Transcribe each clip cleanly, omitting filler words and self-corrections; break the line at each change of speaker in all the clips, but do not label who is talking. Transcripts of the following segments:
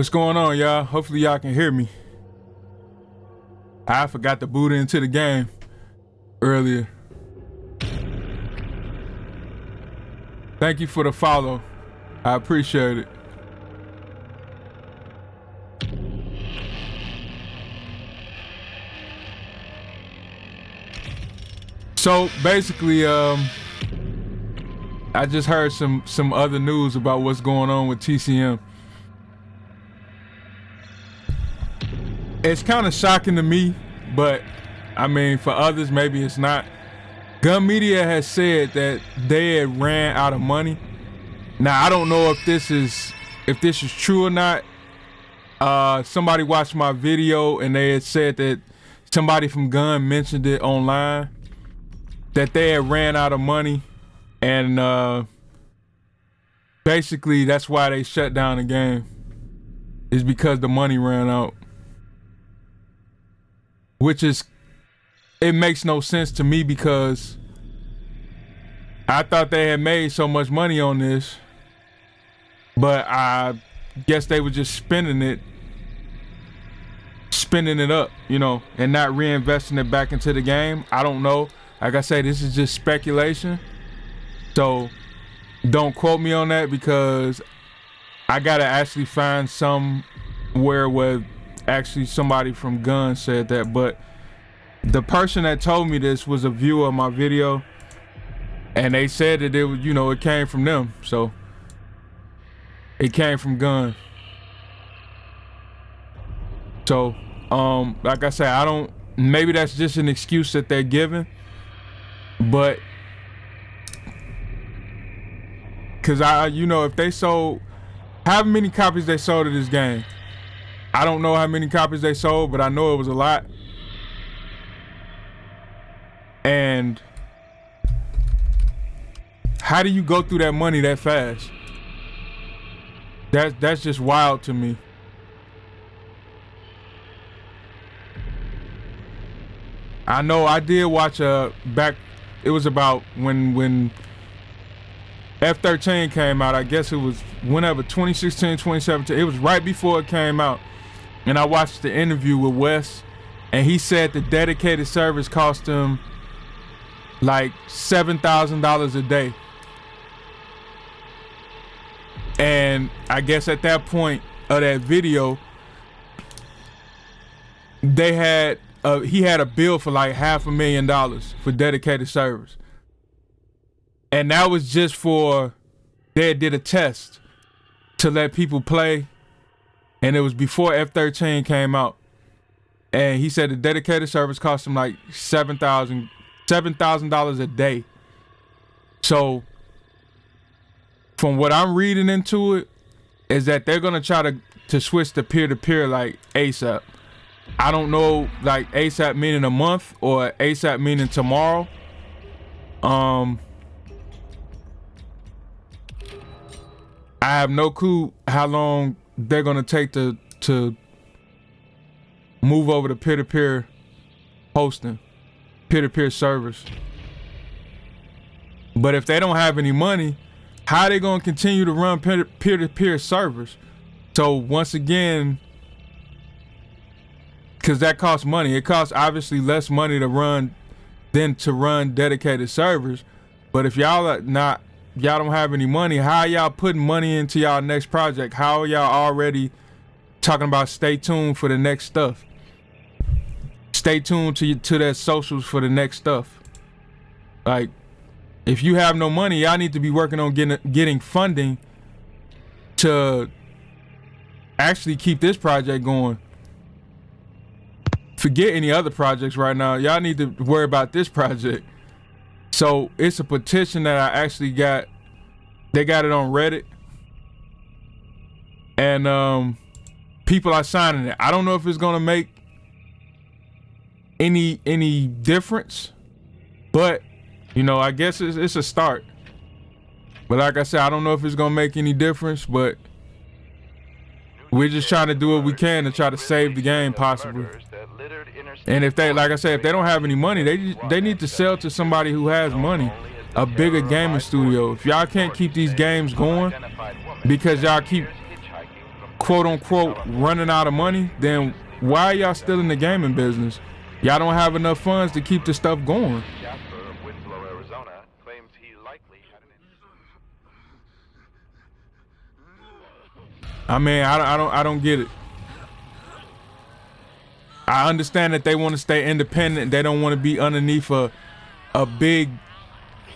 What's going on, y'all? Hopefully y'all can hear me. I forgot to boot into the game earlier. Thank you for the follow. I appreciate it. So basically, I just heard some other news about what's going on with TCM. It's kind of shocking to me, but I mean, for others, maybe it's not. Gun Media has said that they had ran out of money. Now, I don't know if this is true or not. Somebody watched my video and they had said that somebody from Gun mentioned it online, that they had ran out of money, and basically that's why they shut down the game, is because the money ran out. Which is, it makes no sense to me, because I thought they had made so much money on this, but I guess they were just spending it up, you know, and not reinvesting it back into the game. I don't know. Like I say, this is just speculation. So don't quote me on that, because I gotta actually find somewhere where actually somebody from Gun said that. But the person that told me this was a viewer of my video, and they said that it was, you know, it came from them. So it came from Gun. So like I said, I don't, maybe that's just an excuse that they're giving, but because you know, if they sold, how many copies they sold of this game, I don't know how many copies they sold, but I know it was a lot. And how do you go through that money that fast? That's just wild to me. I know I did watch back, it was about when F-13 came out. I guess it was whenever, 2016, 2017. It was right before it came out. And I watched the interview with Wes, and he said the dedicated service cost him like $7,000 a day. And I guess at that point of that video, they had he had a bill for like $500,000 for dedicated service. And that was just for, they did a test to let people play, and it was before F-13 came out. And he said the dedicated service cost him like $7,000 a day. So from what I'm reading into it, is that they're gonna try to switch to peer-to-peer like ASAP. I don't know, like ASAP meaning a month or ASAP meaning tomorrow. I have no clue how long they're gonna take to move over to peer-to-peer hosting, peer-to-peer servers. But if they don't have any money, how are they gonna continue to run peer-to-peer servers? So once again, because that costs money. It costs obviously less money to run than to run dedicated servers. But if y'all don't have any money, how are y'all putting money into y'all next project? How are y'all already talking about stay tuned for the next stuff? Stay tuned to their socials for the next stuff. Like, if you have no money, y'all need to be working on getting funding to actually keep this project going. Forget any other projects right now. Y'all need to worry about this project. So it's a petition that I actually got. They got it on Reddit, and people are signing it. I don't know if it's gonna make any difference, but you know, I guess it's a start. But like I said, I don't know if it's gonna make any difference, but we're just trying to do what we can to try to save the game possibly. And if they, like I said, if they don't have any money, they need to sell to somebody who has money, a bigger gaming studio. If y'all can't keep these games going because y'all keep quote unquote running out of money, then why are y'all still in the gaming business? Y'all don't have enough funds to keep the stuff going. I mean, I don't get it. I understand that they want to stay independent. They don't want to be underneath a big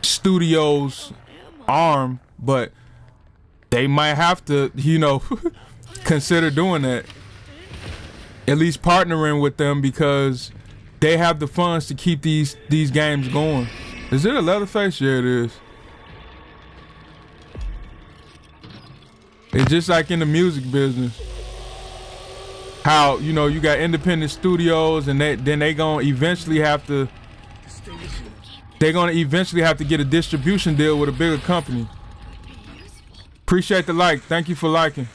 studio's arm, but they might have to, you know, consider doing that. At least partnering with them, because they have the funds to keep these games going. Is it a Leatherface? Yeah, it is. It's just like in the music business. How, you know, you got independent studios, and then they're gonna eventually have to get a distribution deal with a bigger company. Appreciate the like. Thank you for liking.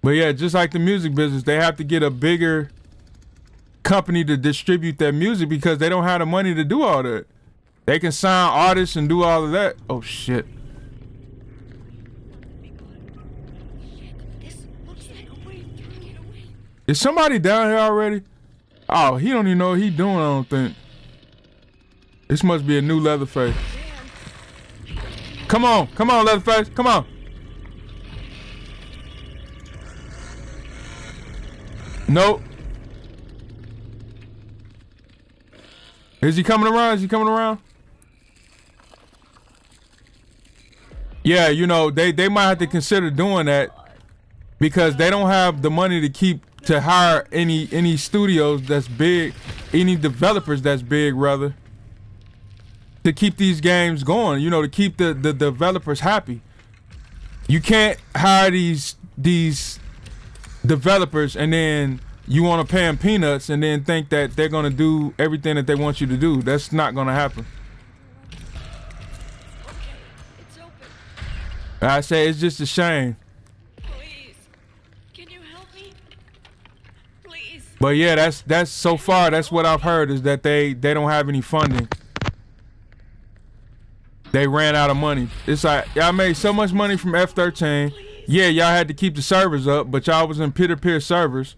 But yeah, just like the music business, they have to get a bigger company to distribute their music, because they don't have the money to do all that. They can sign artists and do all of that. Oh shit. Is somebody down here already? Oh, he don't even know what he doing, I don't think. This must be a new Leatherface. Come on, Leatherface, come on. Nope. Is he coming around? Yeah, you know, they might have to consider doing that, because they don't have the money to hire any studios that's big, any developers that's big, rather, to keep these games going, you know, to keep the developers happy. You can't hire these developers and then you want to pay them peanuts and then think that they're going to do everything that they want you to do. That's not going to happen.
It's open.
I say it's just a shame.
Please. Can you help me? Please.
But yeah, that's so far, that's what I've heard, is that they don't have any funding. They ran out of money. It's like, y'all made so much money from F-13. Yeah, y'all had to keep the servers up, but y'all was in peer-to-peer servers.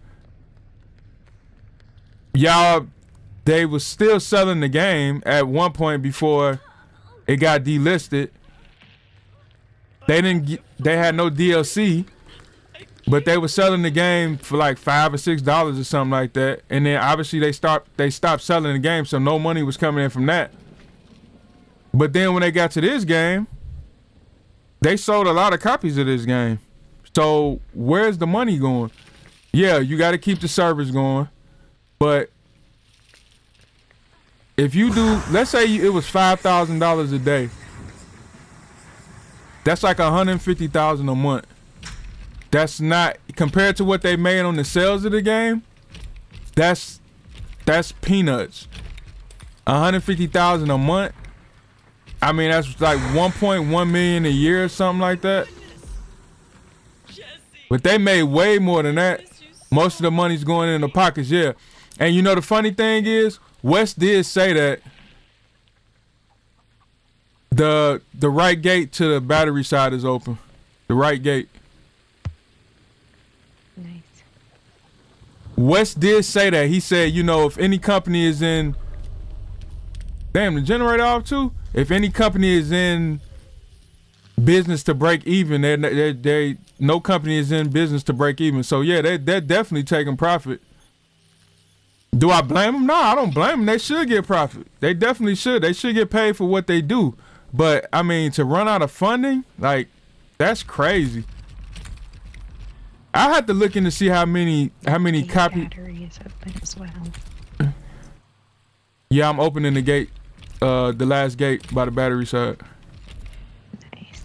They was still selling the game at one point before it got delisted. They had no DLC, but they were selling the game for like $5 or $6 or something like that. And then obviously they stopped selling the game, so no money was coming in from that. But then when they got to this game, they sold a lot of copies of this game. So where's the money going? Yeah, you got to keep the servers going. But if you do, let's say it was $5,000 a day. That's like $150,000 a month. That's not, compared to what they made on the sales of the game, that's peanuts. $150,000 a month. I mean, that's like 1.1 million a year or something like that. But they made way more than that. Most of the money's going in the pockets, yeah. And you know the funny thing is, Wes did say that the right gate to the battery side is open. The right gate.
Nice.
Wes did say that. He said, you know, if any company is in, damn, the generator off too? If any company is in business to break even, no company is in business to break even. So yeah, they're definitely taking profit. Do I blame them? No, I don't blame them. They should get profit. They definitely should. They should get paid for what they do. But I mean, to run out of funding, like, that's crazy. I had to look in to see how many copies.
Battery is open as well.
Yeah, I'm opening the gate, the last gate by the battery side.
Nice.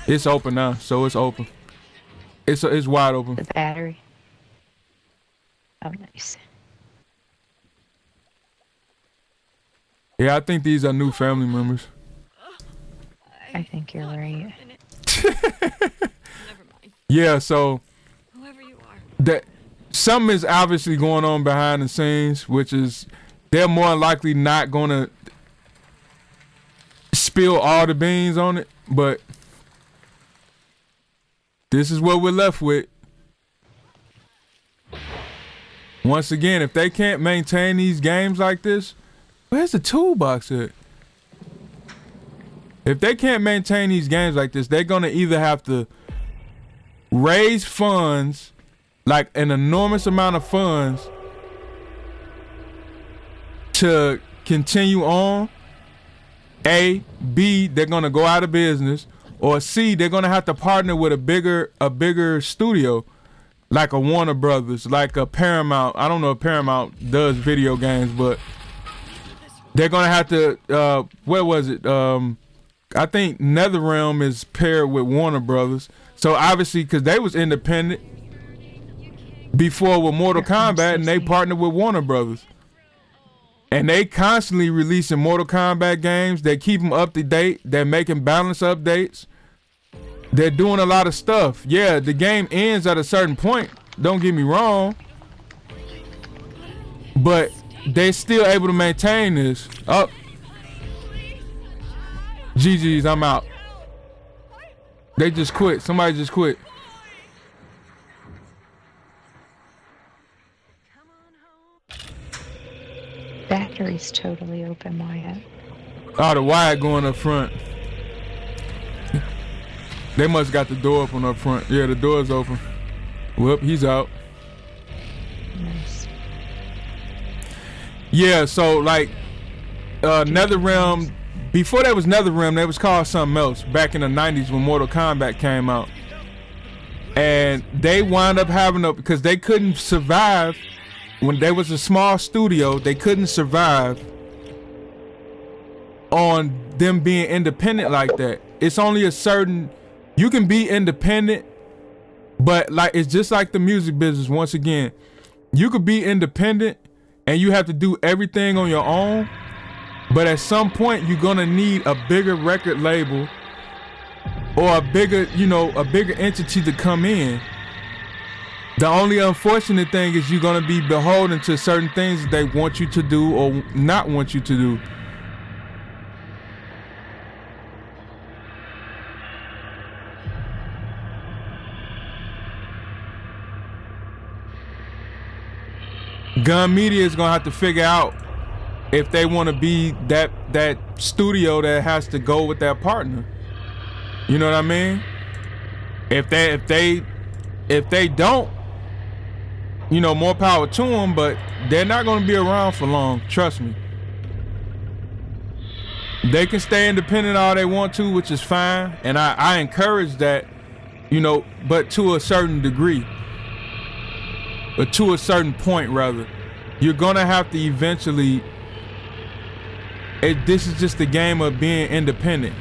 It's open now, so it's open. It's wide open.
The battery. Oh, nice.
Yeah, I think these are new family members.
I think you're right.
Never mind.
Yeah, so
Whoever you are.
that something is obviously going on behind the scenes, which is they're more likely not gonna spill all the beans on it, but This is what we're left with. Once again, if they can't maintain these games like this, where's the toolbox at? If they can't maintain these games like this, they're gonna either have to raise funds, like an enormous amount of funds, to continue on. A, B, they're gonna go out of business, or C, they're gonna have to partner with a bigger studio, like a Warner Brothers, like a Paramount. I don't know if Paramount does video games, but they're gonna have to. Where was it? I think NetherRealm is paired with Warner Brothers. So obviously, because they was independent before with Mortal Kombat, and they partnered with Warner Brothers. And they constantly releasing Mortal Kombat games. They keep them up to date. They're making balance updates. They're doing a lot of stuff. Yeah, the game ends at a certain point. Don't get me wrong. But they're still able to maintain this. Up. GG's, I'm out. They just quit. Somebody just quit.
Battery's totally open, Wyatt.
Oh, the wire going up front. They must got the door open up front. Yeah, the door's open. Whoop, he's out.
Nice.
Yeah, so like NetherRealm, before that was NetherRealm, they was called something else back in the 90s when Mortal Kombat came out. And they wound up having a, because they couldn't survive when there was a small studio, they couldn't survive on them being independent like that. It's only a certain, you can be independent, but like it's just like the music business. Once again, you could be independent and you have to do everything on your own, but at some point you're gonna need a bigger record label or a bigger, a bigger entity to come in. The only unfortunate thing is you're gonna be beholden to certain things that they want you to do or not want you to do. Gun Media is gonna have to figure out if they want to be that studio that has to go with that partner. You know what I mean? If they don't, more power to them, but they're not going to be around for long. Trust me. They can stay independent all they want to, which is fine. And I encourage that, but to a certain degree. But to a certain point, rather. You're going to have to eventually, this is just the game of being independent.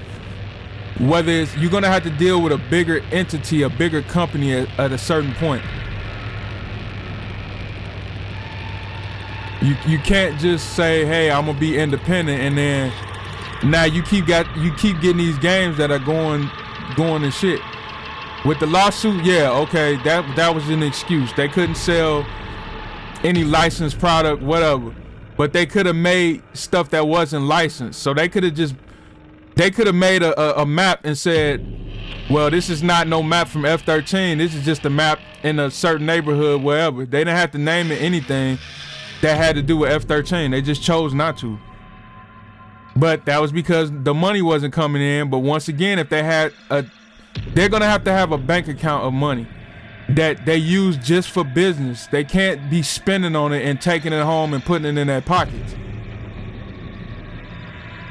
Whether it's, you're going to have to deal with a bigger entity, a bigger company at a certain point. You can't just say, hey, I'm gonna be independent, and then now you keep getting these games that are going to shit. With the lawsuit, yeah, okay, that was an excuse. They couldn't sell any licensed product, whatever. But they could have made stuff that wasn't licensed. So they could have made a map and said, well, this is not no map from F-13. This is just a map in a certain neighborhood, wherever. They didn't have to name it anything that had to do with F-13. They just chose not to. But that was because the money wasn't coming in. But once again, if they had they're gonna have to have a bank account of money that they use just for business. They can't be spending on it and taking it home and putting it in their pockets.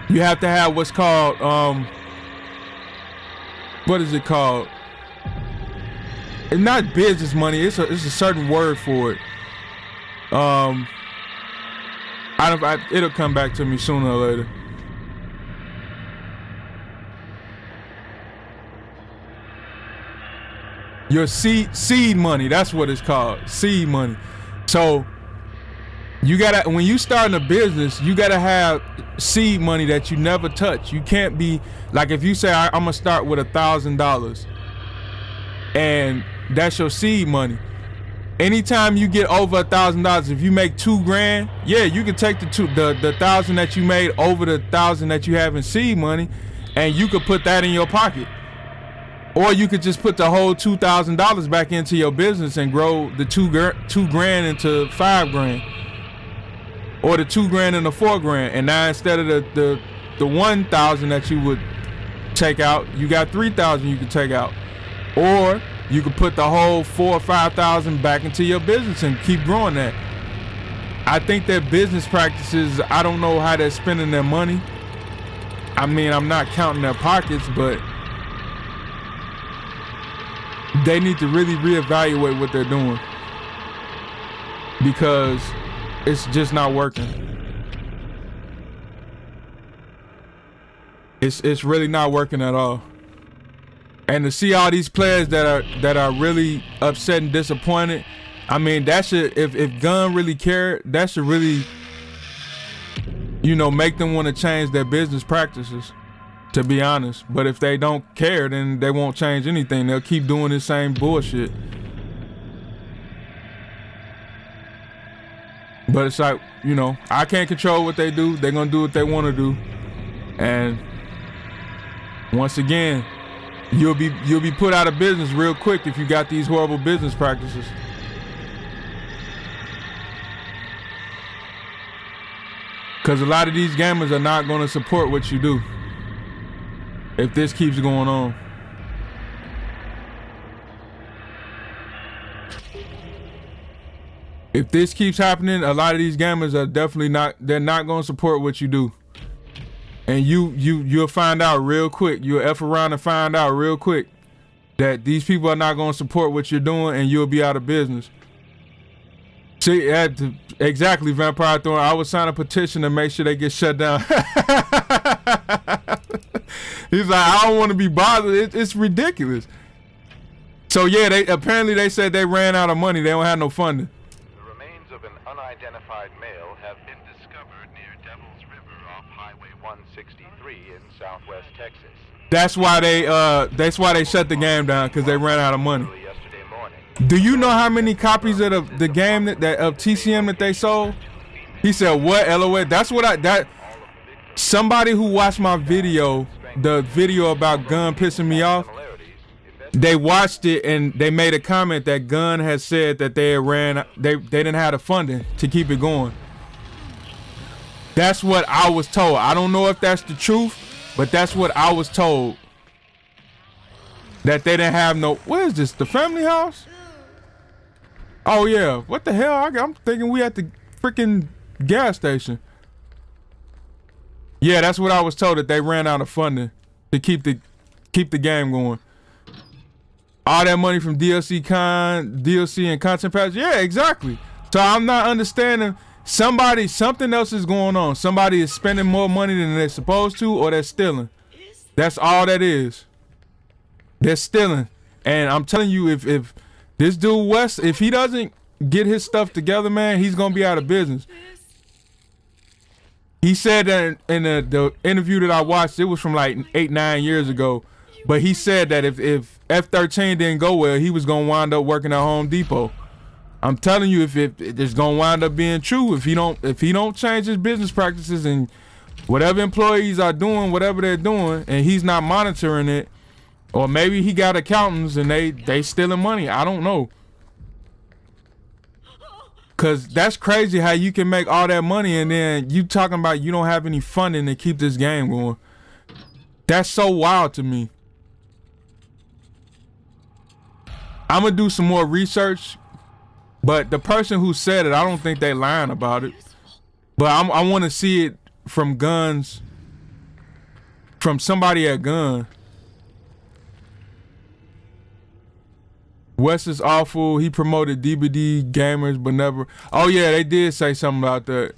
You have to have what's called, what is it called? It's not business money. It's a certain word for it. It'll come back to me sooner or later. Your seed money, that's what it's called, seed money. So you gotta, when you starting a business, you gotta have seed money that you never touch. You can't be like, if you say I'm gonna start with $1,000 and that's your seed money. Anytime you get over $1,000, if you make $2,000, yeah, you can take the $1,000 that you made over the $1,000 that you have in seed money, and you could put that in your pocket. Or you could just put the whole $2,000 back into your business and grow the two grand into $5,000, or the $2,000 into $4,000. And now instead of the 1,000 that you would take out, you got 3,000 you could take out. Or you could put the whole 4,000 or 5,000 back into your business and keep growing that. I think their business practices, I don't know how they're spending their money. I mean, I'm not counting their pockets, but they need to really reevaluate what they're doing, because it's just not working. It's really not working at all. And to see all these players that are really upset and disappointed, I mean, that should, if Gunn really cared, that should really, you know, make them want to change their business practices, to be honest. But if they don't care, then they won't change anything. They'll keep doing the same bullshit. But it's like, you know, I can't control what they do. They're gonna do what they want to do. And once again, you'll be put out of business real quick if you got these horrible business practices. Because a lot of these gamers are not going to support what you do if this keeps going on. If this keeps happening, a lot of these gamers are definitely they're not going to support what you do. And you'll find out real quick. You'll F around and find out real quick that these people are not going to support what you're doing, and you'll be out of business. See, exactly, Vampire Thorn. I would sign a petition to make sure they get shut down. He's like, I don't want to be bothered. It's ridiculous. So yeah, they said they ran out of money. They don't have no funding.
The remains of an unidentified male have been discovered near Devil's River off Highway 163 in southwest Texas.
That's why they shut the game down, because they ran out of money. Do you know how many copies of the game that of TCM that they sold? He said, what, LOL? That's what somebody who watched my video, the video about Gunn pissing me off, they watched it and they made a comment that Gunn had said that they didn't have the funding to keep it going. That's what I was told. I don't know if that's the truth, but that's what I was told. That they didn't have no, what is this, the family house? Oh yeah, what the hell? I'm thinking we at the freaking gas station. Yeah, that's what I was told, that they ran out of funding to keep the game going. All that money from DLC and content pass. Yeah, exactly. So I'm not understanding. Something else is going on. Somebody is spending more money than they're supposed to, or they're stealing. That's all that is. They're stealing. And I'm telling you, if this dude West, if he doesn't get his stuff together, man, he's gonna be out of business. He said that in the interview that I watched, it was from like 8-9 years ago, but he said that if F-13 didn't go well, he was gonna wind up working at Home Depot. I'm telling you, if it's gonna wind up being true, if he don't change his business practices, and whatever employees are doing, whatever they're doing, and he's not monitoring it. Or maybe he got accountants and they stealing money. I don't know. Cause that's crazy how you can make all that money and then you talking about you don't have any funding to keep this game going. That's so wild to me. I'm gonna do some more research, but the person who said it, I don't think they lying about it. But I want to see it from somebody at Gunn. Wes is awful. He promoted DVD gamers, but never. Oh yeah, they did say something about that.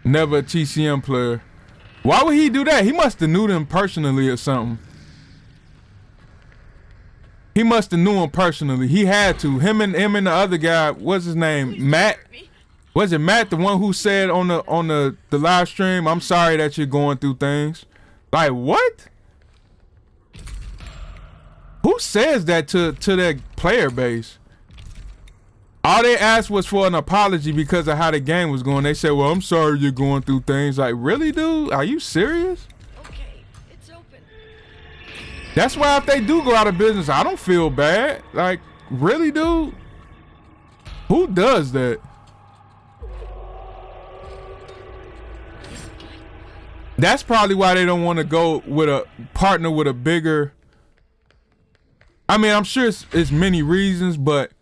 Never a TCM player. Why would he do that? He must have knew them personally or something. He must have knew him personally. He had to. Him and the other guy. What's his name? Matt. Was it Matt, the one who said on the live stream, "I'm sorry that you're going through things." Like what? Who says that to their player base? All they asked was for an apology because of how the game was going. They said, well, I'm sorry you're going through things. Like, really, dude? Are you serious?
Okay, it's open.
That's why if they do go out of business, I don't feel bad. Like, really, dude? Who does that? That's probably why they don't want to go with a partner with a bigger. I mean, I'm sure it's many reasons, but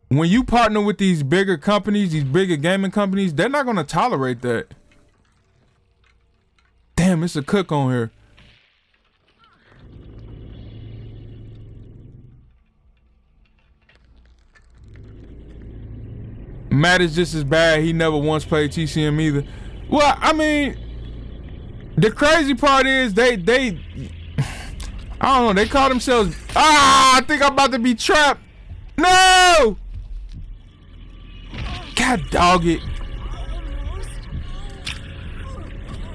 when you partner with these bigger companies, these bigger gaming companies, they're not going to tolerate that. Damn, it's a cook on here. Matt is just as bad. He never once played TCM either. Well, I mean, the crazy part is they I don't know, they call themselves, I think I'm about to be trapped. No! God dog it.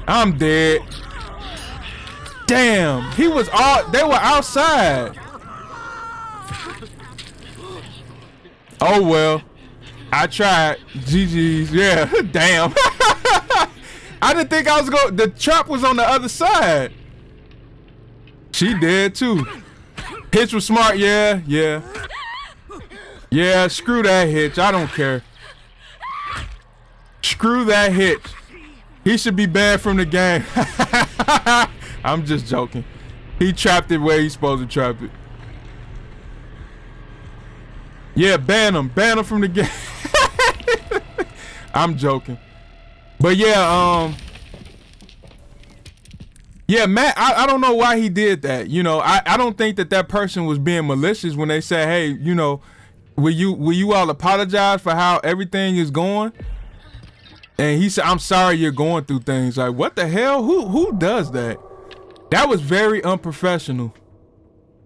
I'm dead. Damn, they were outside. Oh well, I tried. GG's, yeah, damn. I didn't think I was the trap was on the other side. She dead too. Hitch was smart, yeah. Yeah, screw that Hitch, I don't care. Screw that Hitch. He should be banned from the game. I'm just joking. He trapped it where he's supposed to trap it. Yeah, ban him from the game. I'm joking. But yeah, yeah, Matt, I don't know why he did that. You know, I don't think that person was being malicious when they said, hey, you know, will you all apologize for how everything is going? And he said, I'm sorry you're going through things. Like, what the hell? Who does that? That was very unprofessional.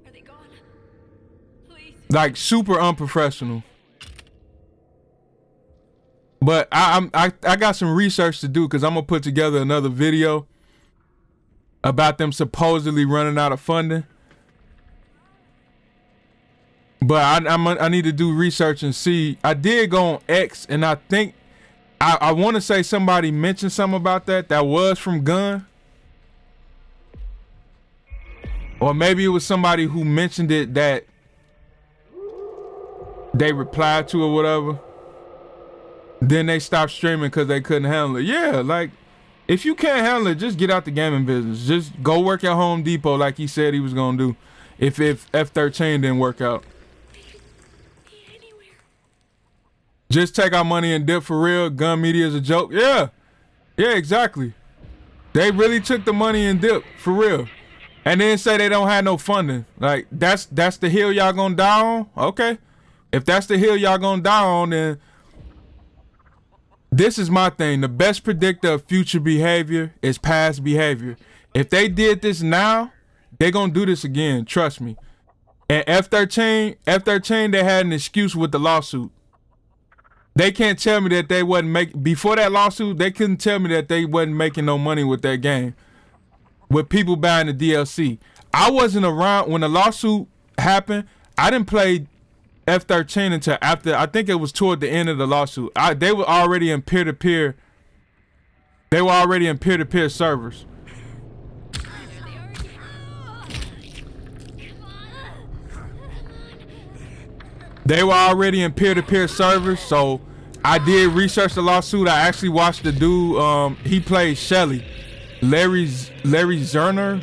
Are they gone? Please.
Like, super unprofessional. But I got some research to do because I'm gonna put together another video about them supposedly running out of funding. But I need to do research and see. I did go on X, and I think I want to say somebody mentioned something about that was from Gun. Or maybe it was somebody who mentioned it that they replied to or whatever. Then they stopped streaming because they couldn't handle it. Yeah, like, if you can't handle it, just get out the gaming business. Just go work at Home Depot like he said he was going to do if F13 didn't work out. Just take our money and dip for real. Gun Media is a joke. Yeah, exactly. They really took the money and dip for real. And then say they don't have no funding. Like, that's the hill y'all gonna die on? Okay. If that's the hill y'all gonna die on, then this is my thing. The best predictor of future behavior is past behavior. If they did this now, they're gonna do this again. Trust me. And F13, they had an excuse with the lawsuit. They can't tell me that they wasn't before that lawsuit, they couldn't tell me that they wasn't making no money with that game. With people buying the DLC. I wasn't around when the lawsuit happened. I didn't play F13 until after, I think it was toward the end of the lawsuit. They were already in peer-to-peer. They were already in peer-to-peer servers. They were already in peer-to-peer servers, so I did research the lawsuit. I actually watched the dude, he played Shelly. Larry Zerner.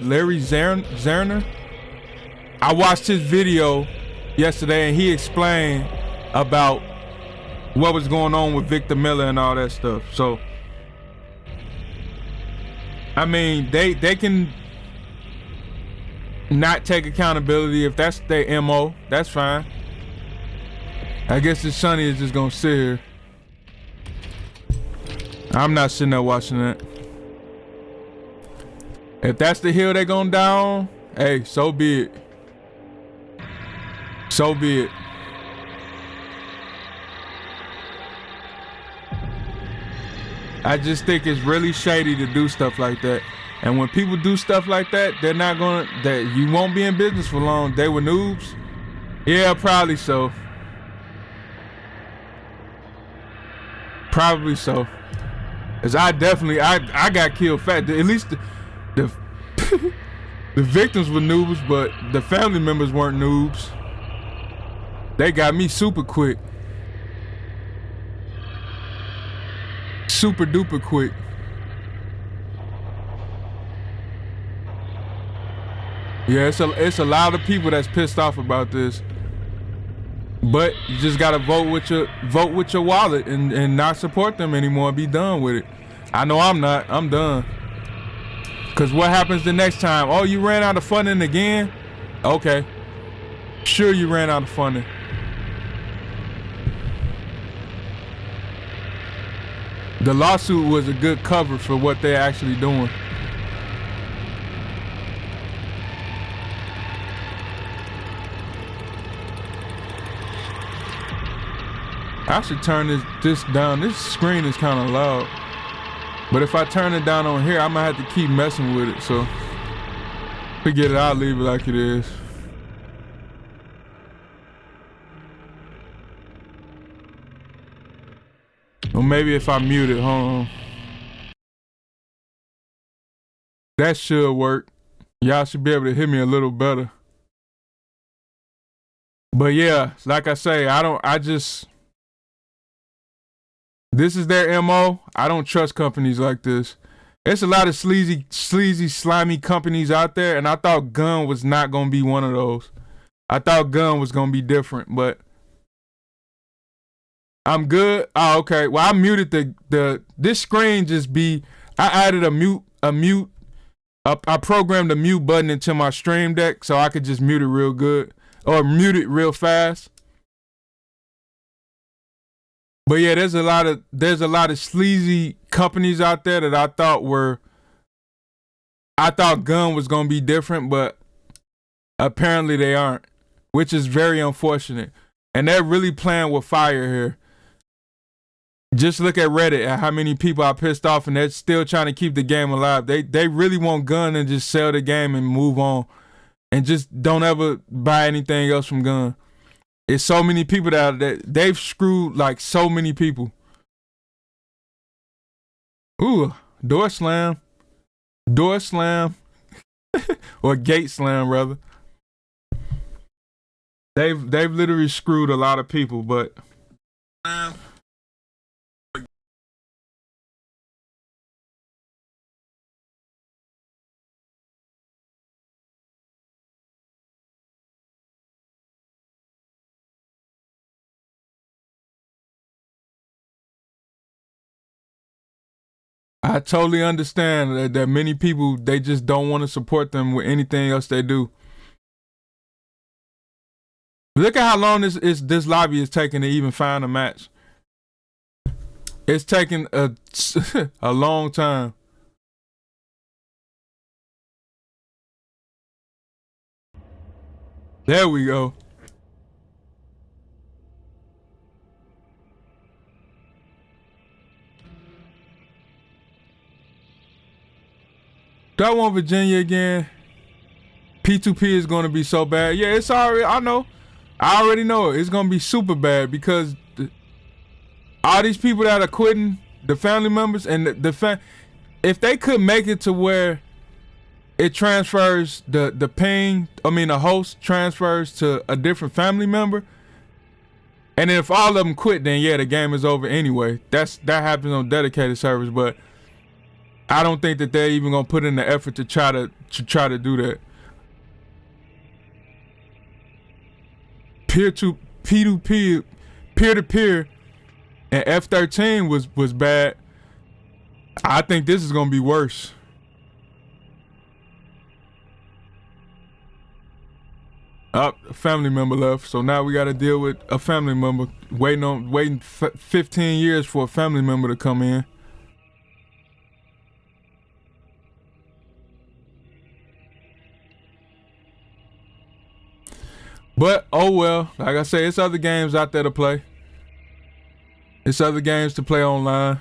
I watched his video yesterday and he explained about what was going on with Victor Miller and all that stuff. So, I mean, they can not take accountability if that's their MO. That's fine. I guess this Sonny is just gonna sit here. I'm not sitting there watching that. If that's the hill they gonna die on, hey, so be it. So be it. I just think it's really shady to do stuff like that. And when people do stuff like that, they're not gonna, you won't be in business for long. They were noobs. Yeah, probably so. Probably so. Cause I got killed fat. At least the The victims were noobs, but the family members weren't noobs. They got me super quick. Super duper quick. Yeah, it's a lot of people that's pissed off about this. But you just gotta vote with your wallet and not support them anymore and be done with it. I know I'm not. I'm done. Cause what happens the next time? Oh, you ran out of funding again? Okay. Sure you ran out of funding. The lawsuit was a good cover for what they're actually doing. I should turn this down. This screen is kind of loud. But if I turn it down on here, I might have to keep messing with it. So forget it. I'll leave it like it is. Or maybe if I mute it, hold on. That should work. Y'all should be able to hear me a little better. But yeah, like I say, this is their MO. I don't trust companies like this. There's a lot of sleazy, slimy companies out there, and I thought Gun was not gonna be one of those. I thought Gun was gonna be different, but I'm good. Oh, okay. Well, I muted this screen I added a mute. I programmed a mute button into my stream deck so I could just mute it real good or mute it real fast. But yeah, there's a lot of sleazy companies out there that I thought Gun was gonna be different, but apparently they aren't, which is very unfortunate. And they're really playing with fire here. Just look at Reddit and how many people are pissed off, and they're still trying to keep the game alive. They really want Gun and just sell the game and move on, and just don't ever buy anything else from Gun. It's so many people that they've screwed like so many people. Ooh, door slam, or gate slam rather. They've literally screwed a lot of people, but. I totally understand that many people, they just don't want to support them with anything else they do. Look at how long this lobby is taking to even find a match. It's taking a long time. There we go. Do I want Virginia again? P2P is going to be so bad. Yeah, it's already, I know. I already know it. It's going to be super bad because all these people that are quitting, the family members, and if they could make it to where it transfers, the host transfers to a different family member, and then if all of them quit, then yeah, the game is over anyway. That happens on dedicated servers, but I don't think that they're even gonna put in the effort to try to do that. Peer-to-peer, and F13 was bad. I think this is gonna be worse. A family member left, so now we got to deal with a family member waiting 15 years for a family member to come in. But oh well, like I say, it's other games out there to play. It's other games to play online.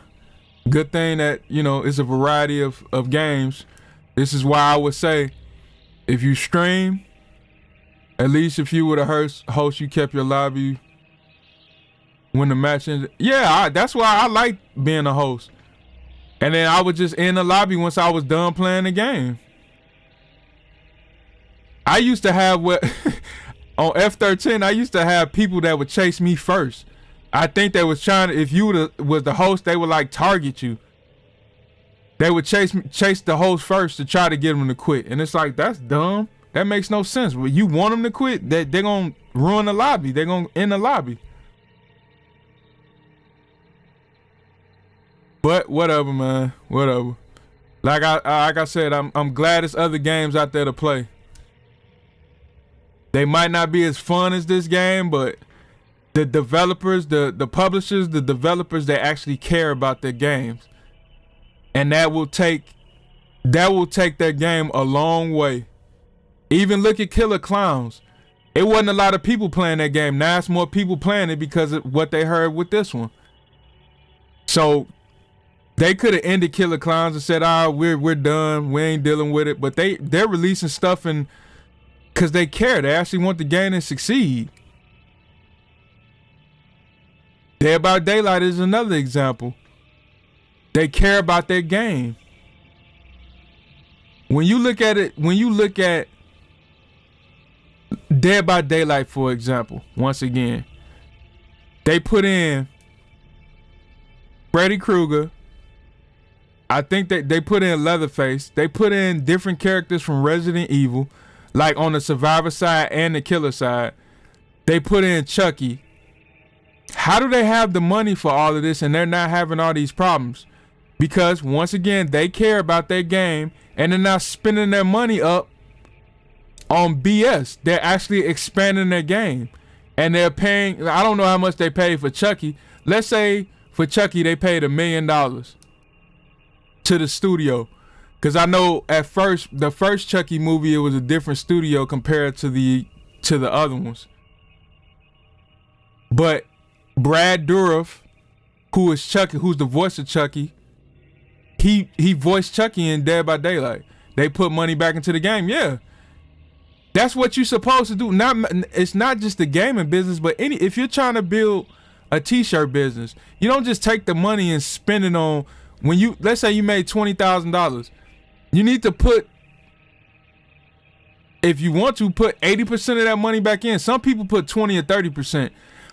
Good thing that, it's a variety of games. This is why I would say, if you stream, at least if you were the host, you kept your lobby when the match ended. Yeah, that's why I like being a host. And then I would just end the lobby once I was done playing the game. I used to have what on F-13. I used to have people that would chase me first. I think they was trying to. If you was the host, they would like target you. They would chase the host first to try to get them to quit, and it's like that's dumb. That makes no sense. When you want them to quit, they're gonna ruin the lobby. They're gonna end the lobby. But whatever, man. Whatever. Like I said, I'm glad there's other games out there to play. They might not be as fun as this game, but the developers, the publishers, the developers, they actually care about their games. And that will take their game a long way. Even look at Killer Clowns. It wasn't a lot of people playing that game. Now it's more people playing it because of what they heard with this one. So they could have ended Killer Clowns and said, we're done. We ain't dealing with it. But they're releasing stuff because they care. They actually want the game to succeed. Dead by Daylight is another example. They care about their game. When you look at Dead by Daylight, for example, once again, they put in Freddy Krueger. I think that they put in Leatherface. They put in different characters from Resident Evil, like on the survivor side and the killer side. They put in Chucky. How do they have the money for all of this and they're not having all these problems? Because once again, they care about their game and they're not spending their money up on BS. They're actually expanding their game. And they're paying, I don't know how much they paid for Chucky. Let's say for Chucky they paid $1 million to the studio. Because I know at first, the first Chucky movie, it was a different studio compared to the other ones. But Brad Dourif, who is Chucky, who's the voice of Chucky, he voiced Chucky in Dead by Daylight. They put money back into the game. Yeah, that's what you're supposed to do. It's not just the gaming business, but if you're trying to build a t-shirt business, you don't just take the money and spend it on. Let's say you made $20,000, you need to put, if you want to, put 80% of that money back in. Some people put 20 or 30%,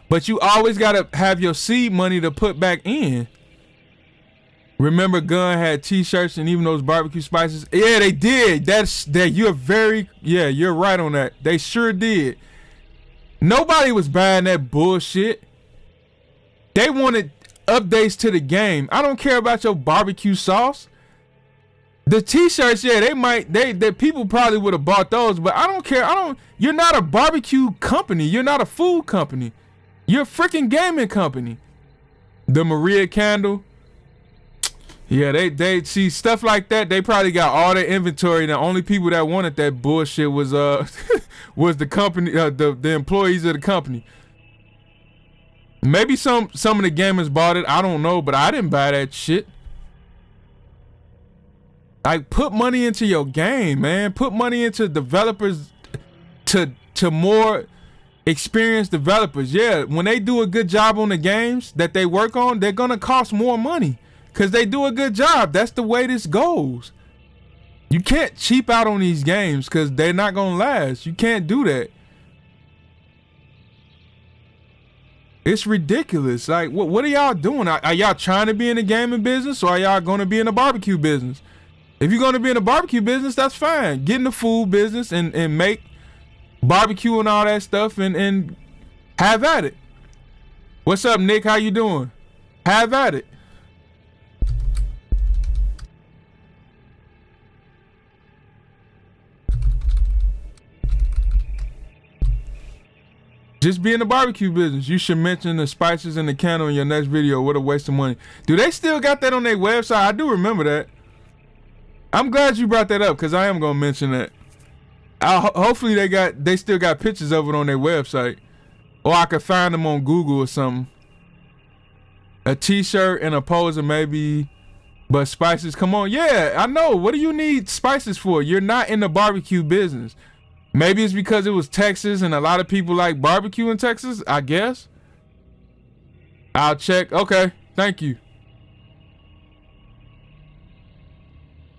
but you always gotta have your seed money to put back in. Remember, Gunn had t-shirts and even those barbecue spices. Yeah, they did. You're right on that. They sure did. Nobody was buying that bullshit. They wanted updates to the game. I don't care about your barbecue sauce. The t-shirts, yeah, they people probably would have bought those, but I don't care. You're not a barbecue company. You're not a food company. You're a freaking gaming company. The Maria candle. Yeah, they see stuff like that. They probably got all their inventory. The only people that wanted that bullshit was was the company, the employees of the company. Maybe some of the gamers bought it. I don't know, but I didn't buy that shit. Like, put money into your game, man. Put money into developers, to more experienced developers. Yeah, when they do a good job on the games that they work on, they're gonna cost more money. Because they do a good job. That's the way this goes. You can't cheap out on these games because they're not going to last. You can't do that. It's ridiculous. Like, what are y'all doing? Are y'all trying to be in the gaming business, or are y'all going to be in the barbecue business? If you're going to be in the barbecue business, that's fine. Get in the food business and make barbecue and all that stuff and have at it. What's up, Nick? How you doing? Have at it. Just be in the barbecue business. You should mention the spices and the candle in your next video. What a waste of money. Do they still got that on their website? I do remember that. I'm glad you brought that up because I am gonna mention that. Hopefully they still got pictures of it on their website, or I could find them on Google or something. A t-shirt and a poser maybe, but spices. Come on, yeah, I know. What do you need spices for? You're not in the barbecue business. Maybe it's because it was Texas and a lot of people like barbecue in Texas, I guess. I'll check. Okay, thank you.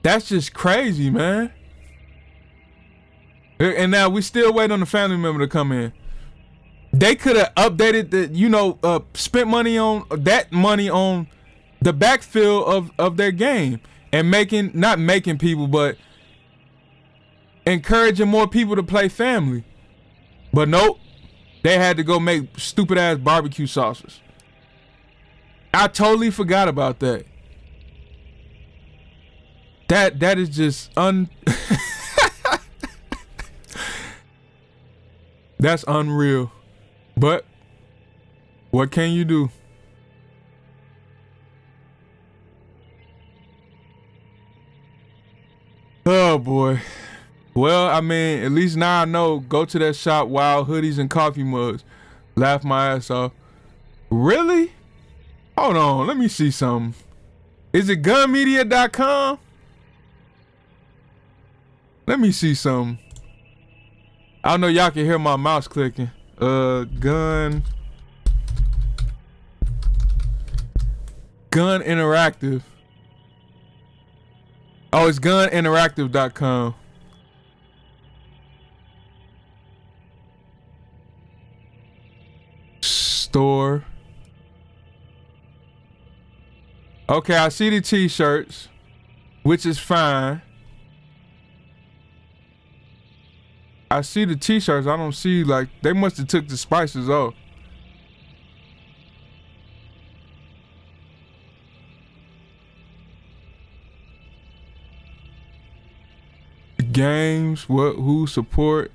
That's just crazy, man. And now we still wait on the family member to come in. They could have updated the, spent money on the backfill of their game and not making people, but encouraging more people to play family. But nope, they had to go make stupid ass barbecue sauces. I totally forgot about that. That is just that's unreal. But what can you do? Oh boy. Well, I mean, at least now I know. Go to that shop, Wild Hoodies and Coffee Mugs. Laugh my ass off. Really? Hold on, let me see something. Is it gunmedia.com? Let me see something. I know y'all can hear my mouse clicking. Gun Interactive. Oh, it's guninteractive.com. Store. Okay, I see the t-shirts, which is fine. I see the t-shirts. I don't see, like, they must have took the spices off. Games, who support?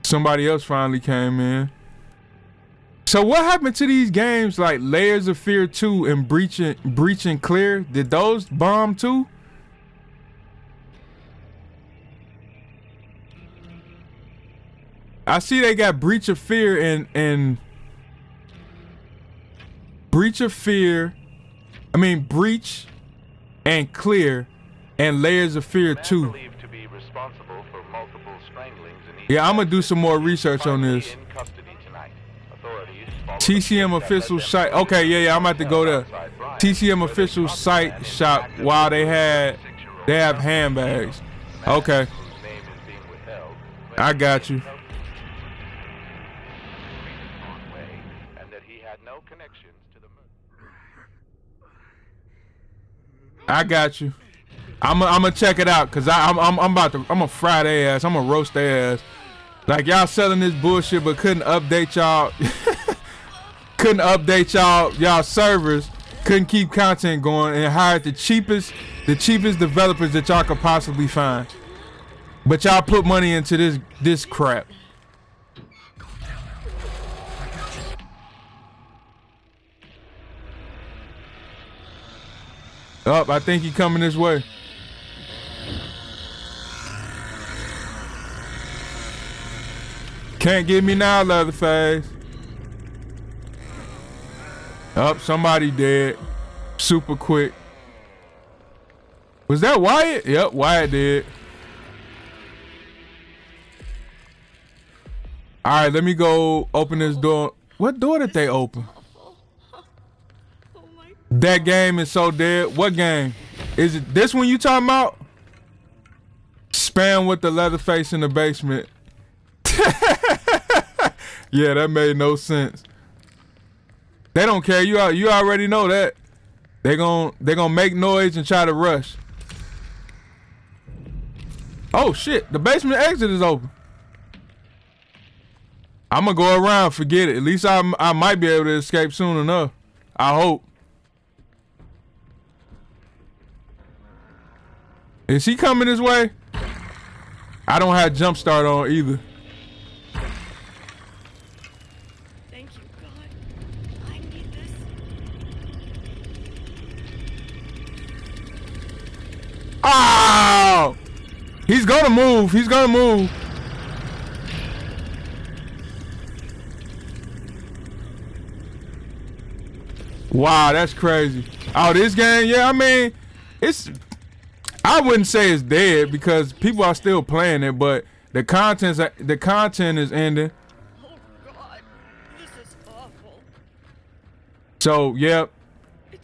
Somebody else finally came in. So what happened to these games like Layers of Fear 2 and Breach and Clear? Did those bomb too? I see they got Breach of Fear and Breach and Clear and Layers of Fear 2. Yeah, I'm gonna do some more research on this. TCM official site. Okay, yeah, I'm about to go to TCM official site shop while they have handbags. Okay, I got you. I got you. I'm gonna check it out because I'm gonna fry their ass. I'm gonna roast their ass. Like y'all selling this bullshit, but couldn't update y'all. Couldn't update y'all servers. Couldn't keep content going and hired the cheapest developers that y'all could possibly find. But y'all put money into this crap. Oh, I think he coming this way. Can't get me now, Leatherface. Oh, somebody dead. Super quick. Was that Wyatt? Yep, Wyatt did. All right, let me go open this door. What door did they open? That game is so dead. What game? Is it this one you talking about? Spam with the Leatherface in the basement. Yeah, that made no sense. They don't care. You already know that. They gonna make noise and try to rush. Oh shit, the basement exit is open. I'm gonna go around, forget it. At least I might be able to escape soon enough. I hope. Is he coming this way? I don't have jump start on either.
Thank you, God. I need this.
Oh! He's gonna move. He's gonna move. Wow, that's crazy. Oh, this game, yeah, I mean, I wouldn't say it's dead because people are still playing it, but the content is ending.
Oh, God. This is awful.
So, yep.
It's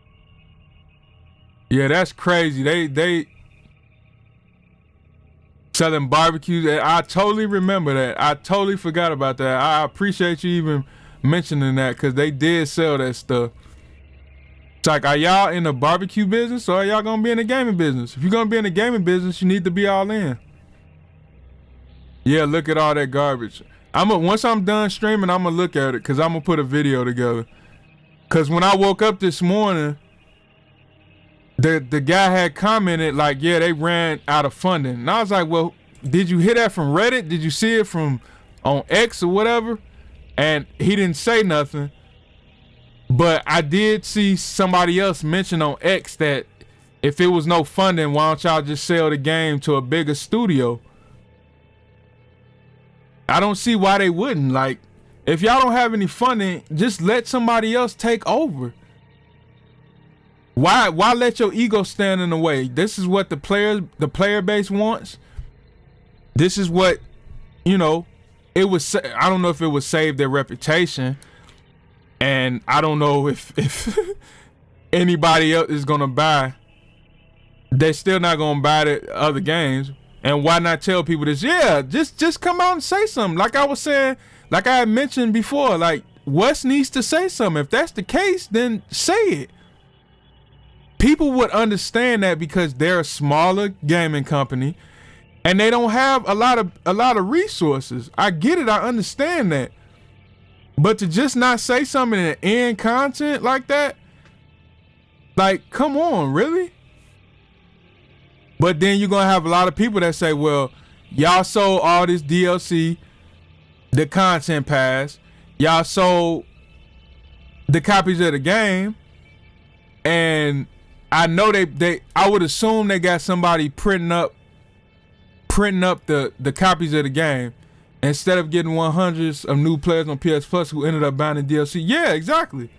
Yeah, that's crazy. They selling barbecues. I totally remember that. I totally forgot about that. I appreciate you even mentioning that because they did sell that stuff. It's like, are y'all in the barbecue business or are y'all gonna be in the gaming business? If you're gonna be in the gaming business, you need to be all in. Yeah, look at all that garbage. Once I'm done streaming, I'm gonna look at it because I'm gonna put a video together. Cause when I woke up this morning, the guy had commented like, yeah, they ran out of funding. And I was like, well, did you hear that from Reddit? Did you see it from on X or whatever? And he didn't say nothing. But I did see somebody else mention on X that if it was no funding, why don't y'all just sell the game to a bigger studio? I don't see why they wouldn't. Like, if y'all don't have any funding, just let somebody else take over. Why let your ego stand in the way? This is what the player base wants. This is what, you know, it was. I don't know if it would save their reputation, and I don't know if anybody else is gonna buy. They're still not gonna buy the other games. And why not tell people this? Yeah, just come out and say something. Like I was saying, like I had mentioned before, like Wes needs to say something. If that's the case, then say it. People would understand that because they're a smaller gaming company and they don't have a lot of resources. I get it, I understand that. But to just not say something and end content like that, like, come on, really? But then you're gonna have a lot of people that say, well, y'all sold all this DLC, the content pass, y'all sold the copies of the game, and I know I would assume they got somebody printing up the copies of the game instead of getting 100s of new players on PS Plus who ended up buying the DLC. Yeah, exactly.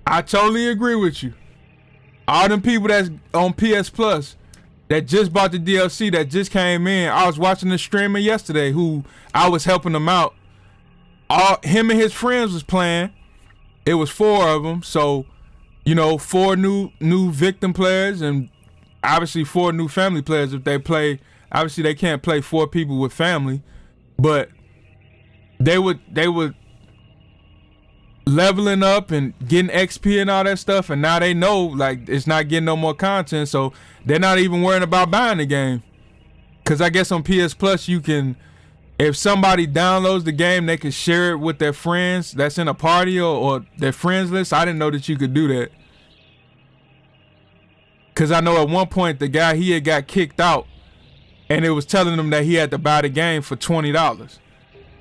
I totally agree with you. All them people that's on PS Plus that just bought the DLC that just came in. I was watching the streamer yesterday who I was helping him out. Him and his friends was playing. It was 4 of them. So, you know, 4 new victim players and obviously 4 new family players if they play. Obviously they can't play 4 people with family, but they would leveling up and getting XP and all that stuff, and now they know like it's not getting no more content, so they're not even worrying about buying the game. Cause I guess on PS Plus you can, if somebody downloads the game, they can share it with their friends that's in a party or their friends list. I didn't know that you could do that. Cause I know at one point the guy, he had got kicked out and it was telling him that he had to buy the game for $20,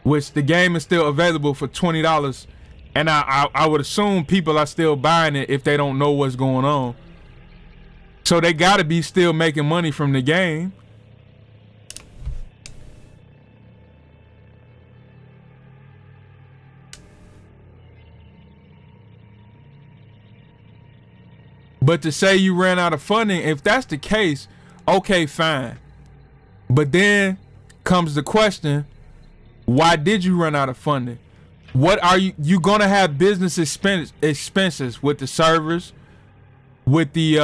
which the game is still available for $20. And I would assume people are still buying it if they don't know what's going on. So they gotta be still making money from the game. But to say you ran out of funding, if that's the case, okay, fine. But then comes the question, why did you run out of funding? What are you gonna have business expenses with the servers, with the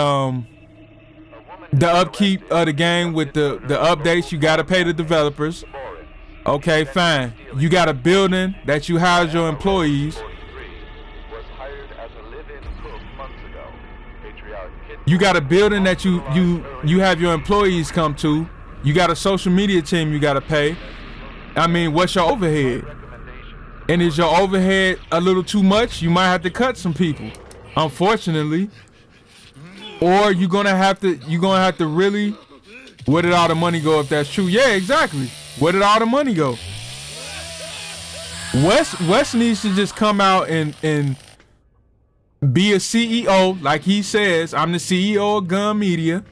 upkeep of the game, with the updates? You gotta pay the developers. Okay, fine. You got a building that you house your employees. You got a building that you have your employees come to. You got a social media team you gotta pay. I mean, what's your overhead? And is your overhead a little too much? You might have to cut some people, unfortunately. Or you're gonna have to really, where did all the money go if that's true? Yeah, exactly. Where did all the money go? Wes needs to just come out and be a CEO, like he says, I'm the CEO of Gun Media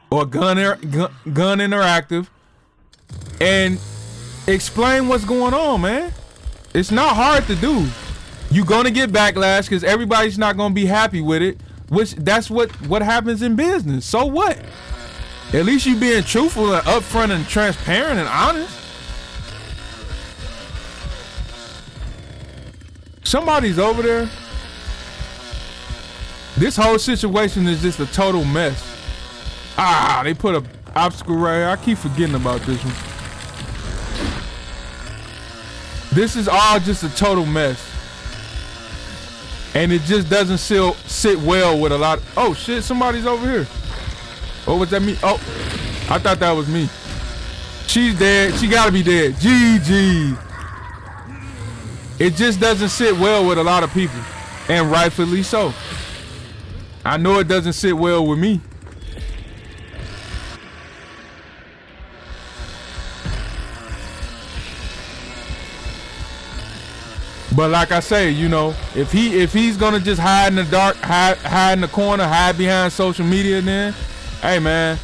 or Gun Interactive, and explain what's going on, man. It's not hard to do. You're gonna get backlash because everybody's not gonna be happy with it, which that's what happens in business. So what? At least you being truthful and upfront and transparent and honest. Somebody's over there. This whole situation is just a total mess. Ah, they put a obstacle right here. I keep forgetting about this one. This is all just a total mess. And it just doesn't sit well with a lot of, oh shit, somebody's over here. What was that me? Oh, I thought that was me. She's dead. She gotta be dead. GG. It just doesn't sit well with a lot of people. And rightfully so. I know it doesn't sit well with me. But like I say, you know, if he's gonna just hide in the dark, hide in the corner, hide behind social media, then hey man,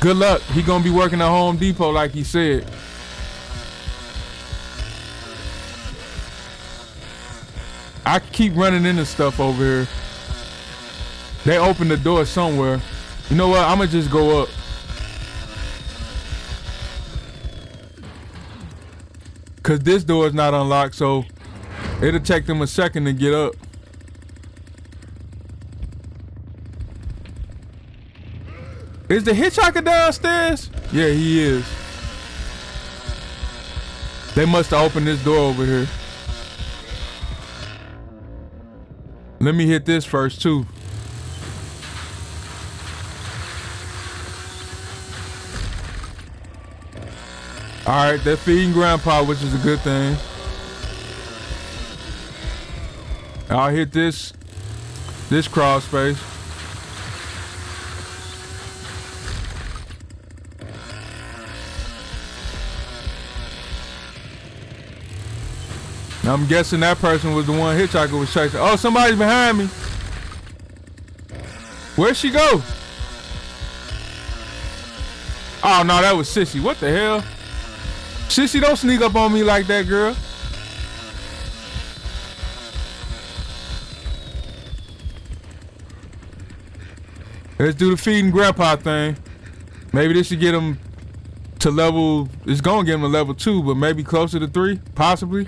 good luck. He gonna be working at Home Depot like he said. I keep running into stuff over here. They opened the door somewhere. You know what? I'ma just go up. Cause this door is not unlocked, so it'll take them a second to get up. Is the hitchhiker downstairs? Yeah, he is. They must have opened this door over here. Let me hit this first too. All right, they're feeding Grandpa, which is a good thing. I'll hit this crawl space. Now I'm guessing that person was the one hitchhiker was chasing. Oh, somebody's behind me. Where'd she go? Oh no, that was Sissy. What the hell? Sissy, don't sneak up on me like that, girl. Let's do the feeding Grandpa thing. Maybe this should get him to level, it's gonna get him to level 2, but maybe closer to 3, possibly.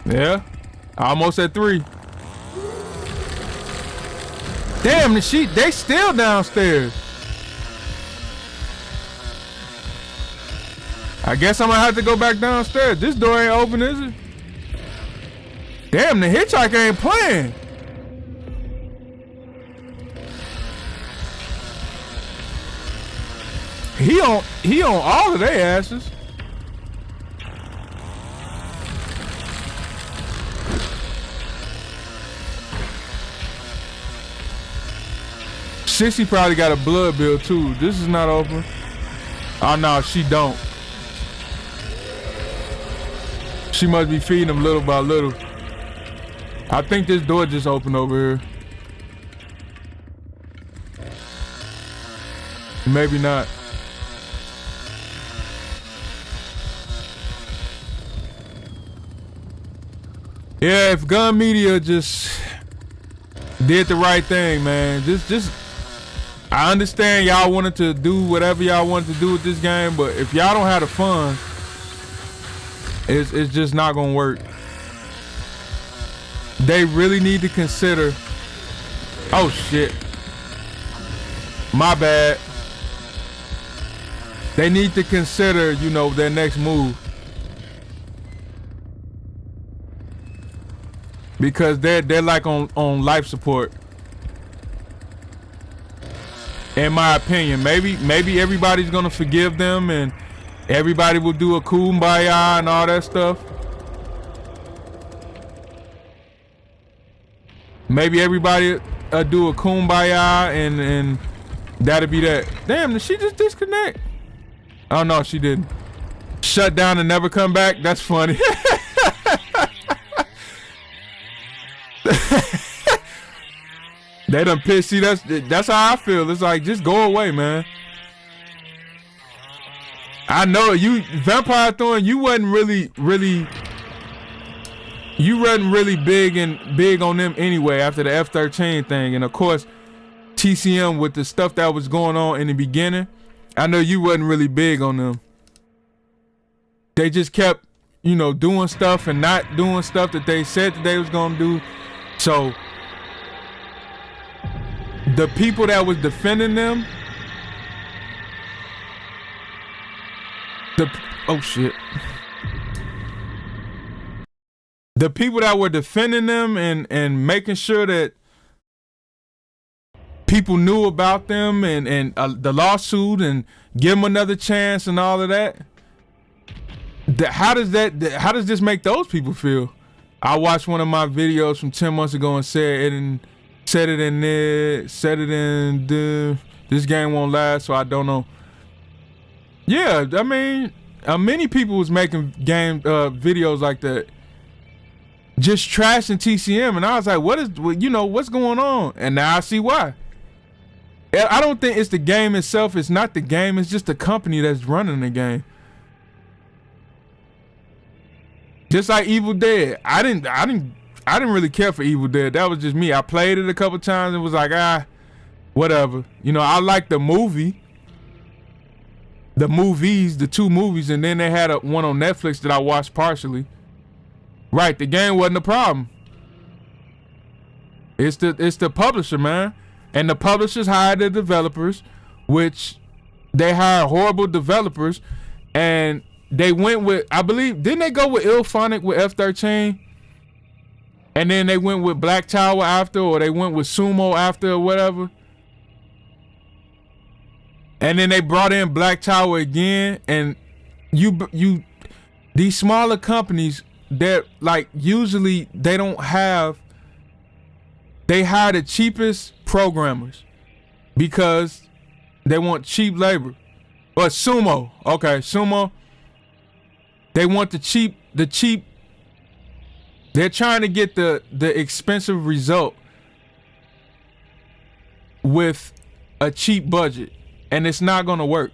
Yeah, almost at 3. Damn, they still downstairs. I guess I'm gonna have to go back downstairs. This door ain't open, is it? Damn, the hitchhiker ain't playing. He on all of their asses. Sissy probably got a blood bill too. This is not open. Oh no, she don't. She must be feeding them little by little. I think this door just opened over here. Maybe not. Yeah, if Gun Media just did the right thing, man. Just I understand y'all wanted to do whatever y'all wanted to do with this game, but if y'all don't have the fun, it's just not gonna work. They really need to consider. Oh shit. My bad. They need to consider, you know, their next move. Because they're like on life support. In my opinion, maybe everybody's gonna forgive them and everybody will do a kumbaya and all that stuff. Maybe everybody do a kumbaya and that'll be that. Damn, did she just disconnect? Oh no, she didn't. Shut down and never come back? That's funny. They done pissed. See, that's how I feel. It's like, just go away, man. I know you, Vampire Thorn, you wasn't really big on them anyway after the F-13 thing. And of course, TCM with the stuff that was going on in the beginning. I know you wasn't really big on them. They just kept, doing stuff and not doing stuff that they said that they was gonna do. So the people that was defending them, the people that were defending them and making sure that people knew about them and the lawsuit and give them another chance and all of that. How does this make those people feel? I watched one of my videos from 10 months ago and said this game won't last, so I don't know. Yeah, I mean, many people was making videos like that, just trashing TCM, and I was like, what's going on? And now I see why. I don't think it's the game itself. It's not the game. It's just the company that's running the game. Just like Evil Dead. I didn't really care for Evil Dead. That was just me. I played it a couple times and was like, whatever. I liked the movie. The two movies, and then they had one on Netflix that I watched partially. Right, the game wasn't a problem. It's the publisher, man. And the publishers hired the developers, which they hired horrible developers, and they went with, I believe, didn't they go with Ilphonic with F-13? And then they went with Black Tower after, or they went with Sumo after, or whatever. And then they brought in Black Tower again, and these smaller companies, they're like, usually they hire the cheapest programmers because they want cheap labor. But Sumo, okay, Sumo, they want the cheap, they're trying to get the expensive result with a cheap budget, and it's not gonna work.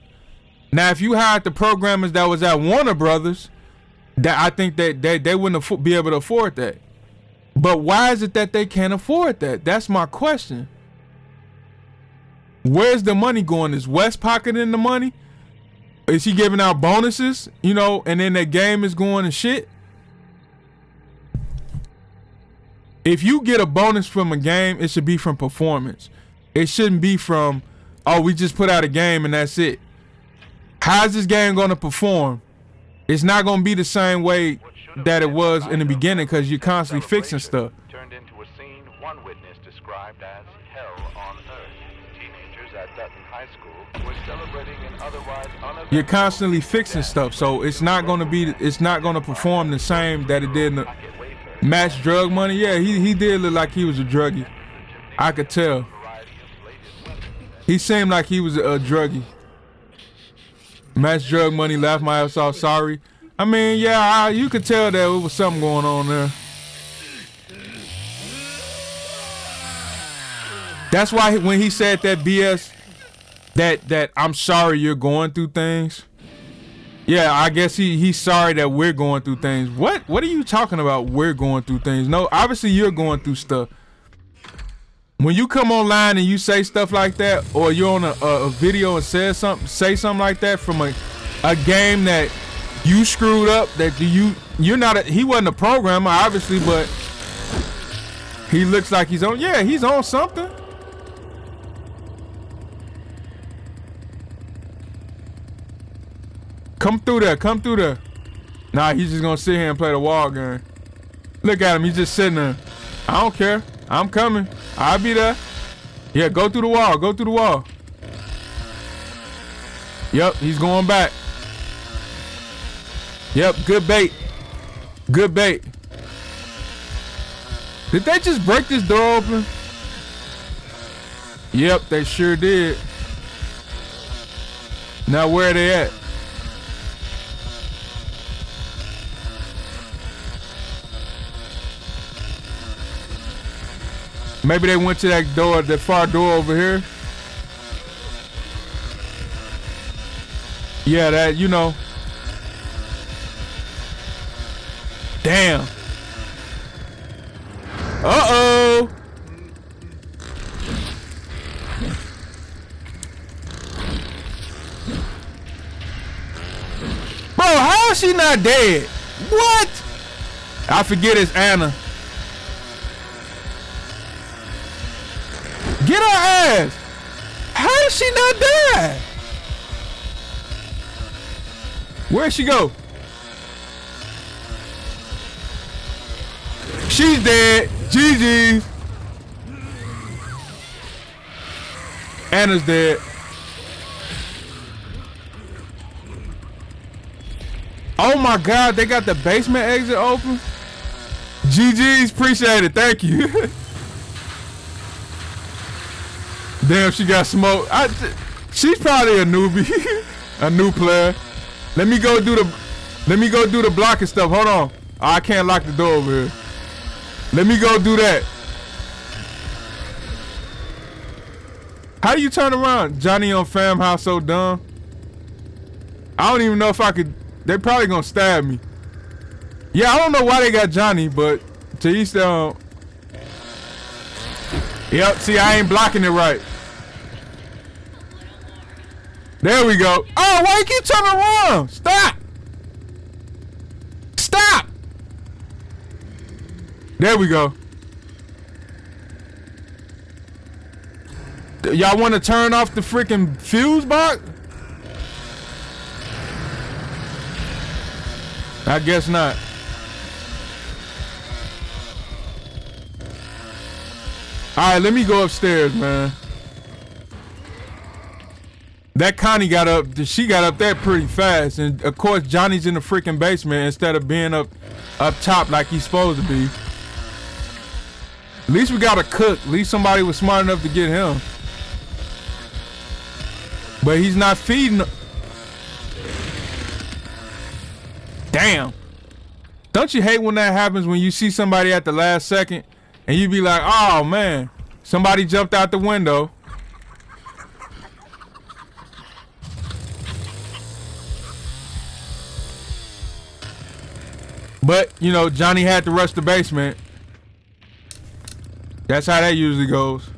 Now, if you hired the programmers that was at Warner Brothers, that I think that they wouldn't be able to afford that. But why is it that they can't afford that? That's my question. Where's the money going? Is West pocketing the money? Is he giving out bonuses? And then the game is going to shit? If you get a bonus from a game, it should be from performance. It shouldn't be from, we just put out a game and that's it. How's this game going to perform? It's not going to be the same way that it was in the beginning because you're constantly fixing stuff.
Turned into a scene one witness described as hell on earth. Teenagers at Dutton High School were celebrating an otherwise uneventful.
You're constantly fixing stuff, so it's not going to perform the same that it did in the Match Drug Money. Yeah, he did look like he was a druggie. I could tell. He seemed like he was a druggie. Match Drug Money, laugh my ass off, sorry. I mean, yeah, you could tell that there was something going on there. That's why when he said that BS, that I'm sorry you're going through things. Yeah, I guess he's sorry that we're going through things. What are you talking about? We're going through things. No, obviously you're going through stuff. When you come online and you say stuff like that, or you're on a video and say something like that from a game that you screwed up, that you're not he wasn't a programmer obviously, but he looks like he's on something. Come through there. Nah, he's just gonna sit here and play the wall game. Look at him, he's just sitting there. I don't care. I'm coming. I'll be there. Yeah, go through the wall. Yep, he's going back. Yep, good bait. Did they just break this door open? Yep, they sure did. Now where are they at? Maybe they went to that far door over here. Yeah, that, Damn. she not dead? What? I forget it's Anna. Get her ass. How did she not die? Where'd she go? She's dead. GG's. Anna's dead. Oh my God, they got the basement exit open. GG's, appreciate it. Thank you. Damn, she got smoked. She's probably a newbie, a new player. Let me go do the blocking stuff. Hold on. Oh, I can't lock the door over here. Let me go do that. How do you turn around? Johnny on Fam House so dumb. I don't even know if I could. They probably gonna stab me. Yeah, I don't know why they got Johnny, but to each their own. Yep, see, I ain't blocking it right. There we go. Oh, why you keep turning around? Stop. Stop. There we go. Y'all want to turn off the freaking fuse box? I guess not. All right, let me go upstairs, man. That Connie got up. She got up there pretty fast, and of course Johnny's in the freaking basement instead of being up top like he's supposed to be. At least we got a cook. At least somebody was smart enough to get him. But he's not feeding. Damn. Don't you hate when that happens, when you see somebody at the last second and you be like, oh man, somebody jumped out the window. But, you know, Johnny had to rush the basement. That's how that usually goes.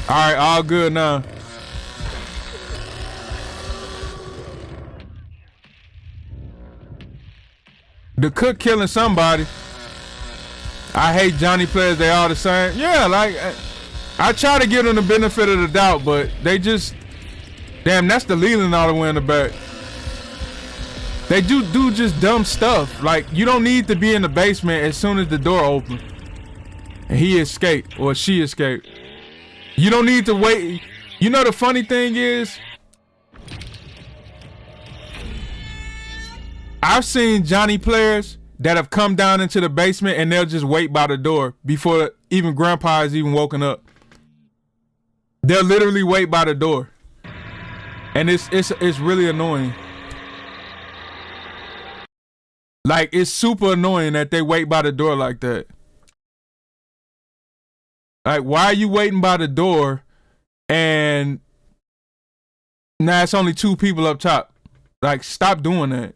All right, all good now. The cook killing somebody. I hate Johnny players. They all the same. Yeah, like I try to give them the benefit of the doubt, but they just, damn, that's the Leland all the way in the back. They do just dumb stuff. Like, you don't need to be in the basement as soon as the door opens and he escaped or she escaped. You don't need to wait. You know the funny thing is, I've seen Johnny players that have come down into the basement and they'll just wait by the door before even Grandpa has even woken up. They'll literally wait by the door, and it's really annoying. Like, it's super annoying that they wait by the door like that. Like, why are you waiting by the door and now it's only 2 people up top? Like, stop doing that.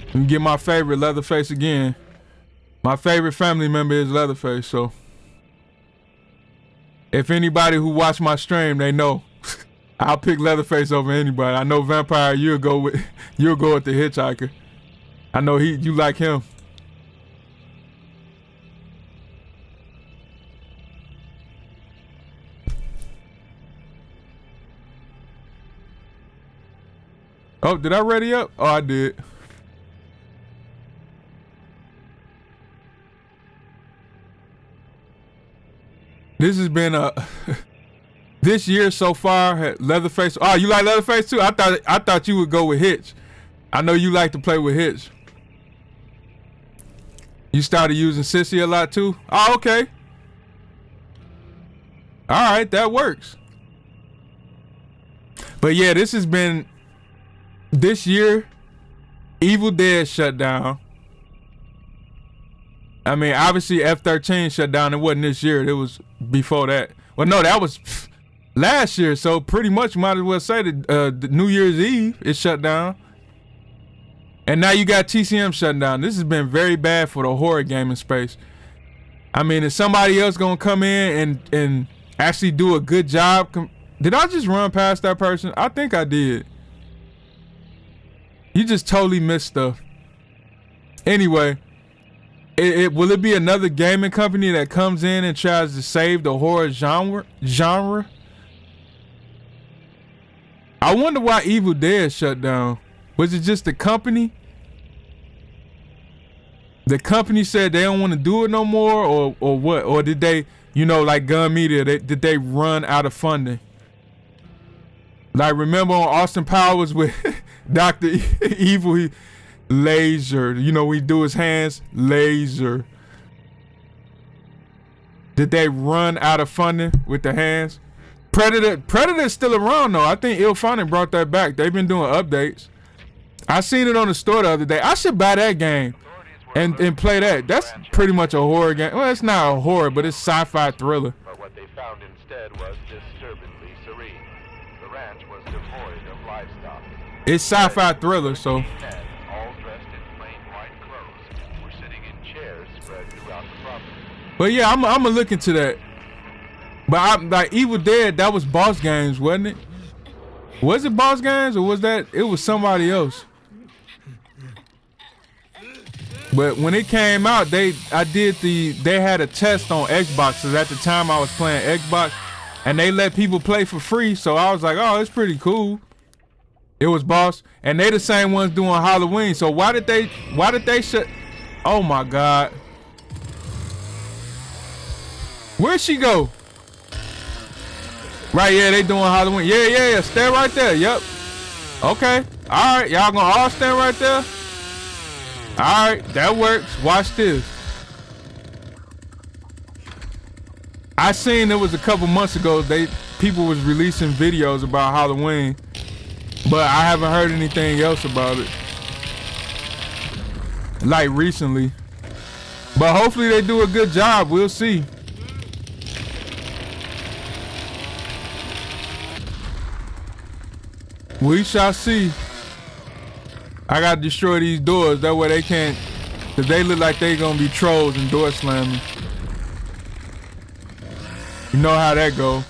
Let me get my favorite, Leatherface, again. My favorite family member is Leatherface, so if anybody who watched my stream, they know I'll pick Leatherface over anybody. I know Vampire, you'll go with the Hitchhiker. I know you like him. Oh, did I ready up? Oh, I did. This has been this year so far. Leatherface. Oh, you like Leatherface too? I thought you would go with Hitch. I know you like to play with Hitch. You started using Sissy a lot too? Oh, okay. All right, that works. But yeah, this has been this year. Evil Dead shut down. I mean, obviously F-13 shut down. It wasn't this year. It was before that. Well, no, that was last year. So pretty much might as well say that the New Year's Eve is shut down. And now you got TCM shutting down. This has been very bad for the horror gaming space. I mean, is somebody else gonna come in and actually do a good job? Did I just run past that person? I think I did. You just totally missed stuff. Anyway, will it be another gaming company that comes in and tries to save the horror genre? I wonder why Evil Dead shut down. Was it just the company? The company said they don't want to do it no more, or what? Or did they, like Gun Media, did they run out of funding? Like, remember on Austin Powers with Dr. Evil, he laser, we do his hands, laser. Did they run out of funding with the hands? Predator's still around though. I think Ilphonic brought that back. They've been doing updates. I seen it on the store the other day. I should buy that game and play that. That's pretty much a horror game. Well, it's not a horror, but it's sci-fi thriller.
But what they found instead was disturbingly serene. The ranch was devoid of livestock.
It's sci-fi thriller, so.
Men, all dressed in plain white clothes, were sitting in chairs spread throughout the property.
But yeah, I'm gonna look into that. But like Evil Dead, that was Boss Games, wasn't it? Was it Boss Games or was that? It was somebody else. But when it came out, they had a test on Xbox. Cause at the time I was playing Xbox, and they let people play for free. So I was like, oh, it's pretty cool. It was Boss, and they the same ones doing Halloween. So why did they shut? Oh my God. Where'd she go? Right, yeah, they doing Halloween. Yeah. Stay right there. Yep. Okay. All right, y'all gonna all stand right there? All right, that works. Watch this. I seen it was a couple months ago. People was releasing videos about Halloween, but I haven't heard anything else about it. Like recently. But hopefully they do a good job. We'll see. We shall see. I gotta destroy these doors. That way they can't, cause they look like they gonna be trolls and door slamming. You know how that go.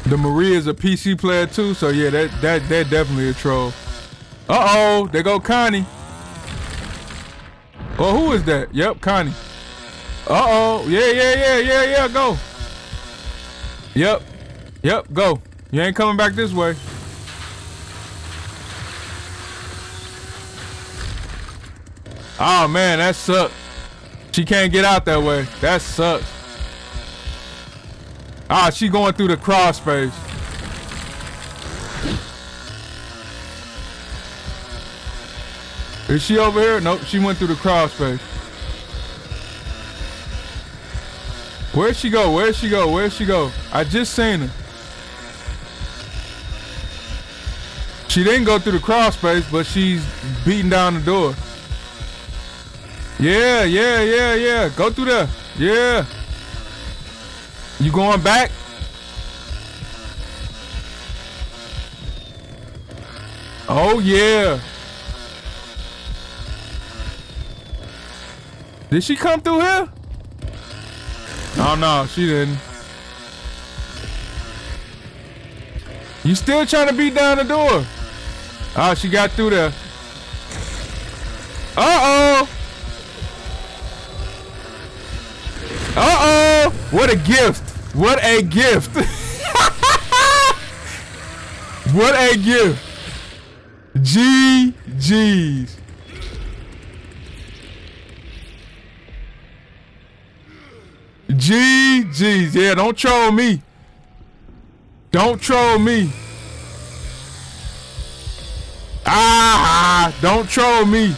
The Maria's a PC player too, so yeah, that definitely a troll. Uh-oh, there go Connie. Oh, who is that? Yep, Connie. Uh-oh, yeah, go. Yep, go. You ain't coming back this way. Oh man, that sucks. She can't get out that way. That sucks. Ah, she going through the crawl space. Is she over here? Nope, she went through the crawl space. Where'd she go? I just seen her. She didn't go through the crawl space, but she's beating down the door. Yeah. Go through there. Yeah. You going back? Oh yeah. Did she come through here? Oh no, she didn't. You still trying to beat down the door? Oh, she got through there. Uh-oh. Uh-oh. What a gift. What a gift. What a gift. GG's. GG's. Yeah, don't troll me. Don't troll me. Don't troll me.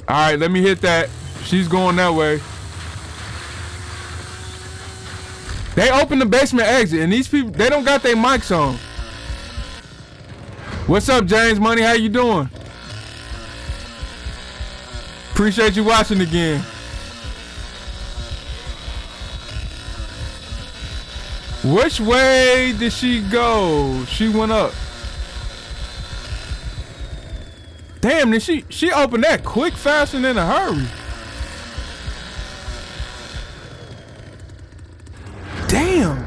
All right, let me hit that. She's going that way. They opened the basement exit, and these people, they don't got their mics on. What's up, James Money? How you doing? Appreciate you watching again. Which way did she go? She went up. Damn, did she opened that quick, fast, and in a hurry. Damn.